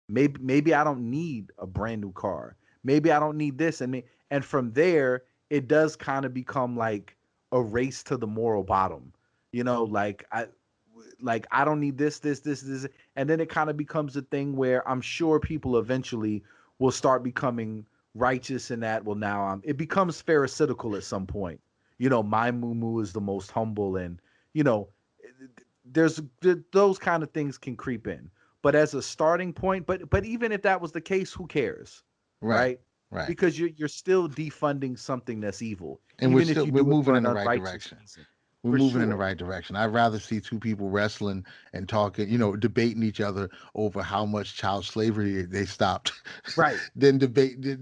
Maybe I don't need a brand new car. Maybe I don't need this. And from there, it does kind of become like a race to the moral bottom. You know, like I don't need this, and then it kind of becomes a thing where I'm sure people eventually will start becoming righteous in that. Well, now it becomes pharisaical at some point. You know, my moo is the most humble, and you know, those kind of things can creep in. But as a starting point, but even if that was the case, who cares, Right. right? Right. Because you're still defunding something that's evil, And even if you we're do it moving for in an the right unrighteous direction. reason, We're for moving in the sure. right direction. I'd rather see two people wrestling and talking, debating each other over how much child slavery they stopped Right, than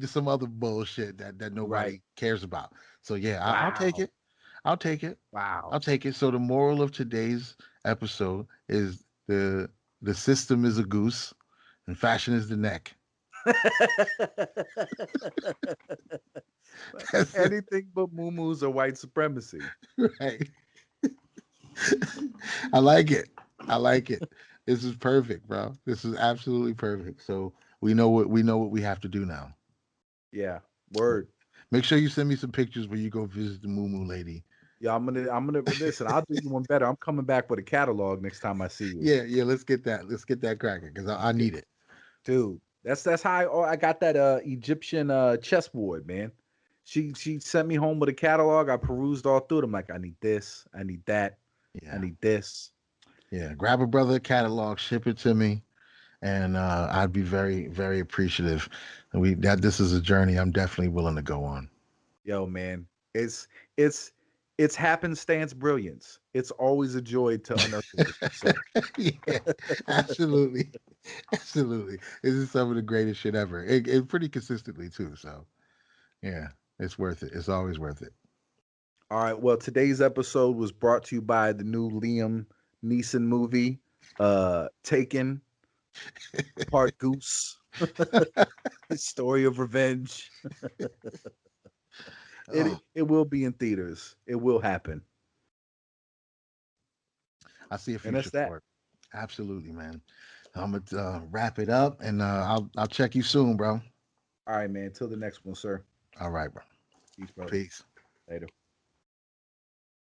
some other bullshit that right. nobody cares about. So yeah, I'll take Wow. it. I'll take it. I'll Wow. take it. So the moral of today's episode is the system is a goose and fashion is the neck. That's it. Anything but muumuus or white supremacy. Right. I like it. I like it. This is perfect, bro. This is absolutely perfect. So we know what we have to do now. Yeah. Word. Make sure you send me some pictures when you go visit the Moo Moo lady. Yeah, I'm gonna listen. I'll do you one better. I'm coming back with a catalog next time I see you. Yeah, yeah. Let's get that. Let's get that cracking because I Yeah, need it. dude. That's how I got that Egyptian chessboard, man. She sent me home with a catalog. I perused all through it. I'm like, I need this, I need that, I Yeah, need this. yeah. Grab a brother catalog, ship it to me, and I'd be very, very appreciative. And this is a journey I'm definitely willing to go on. Yo, man, it's it's happenstance brilliance. It's always a joy to unearth it with you, sir. Yeah, absolutely, absolutely. This is some of the greatest shit ever. It pretty consistently too. So yeah, it's worth it. It's always worth it. All right. Well, today's episode was brought to you by the new Liam Neeson movie, Taken. part goose. The story of revenge. Oh, It will be in theaters. It will happen. I see a And that's future that. for it. Absolutely, man. I'm gonna wrap it up, and I'll check you soon, bro. All right, man. Till the next one, sir. All right, bro. Peace, brother. Peace. Later.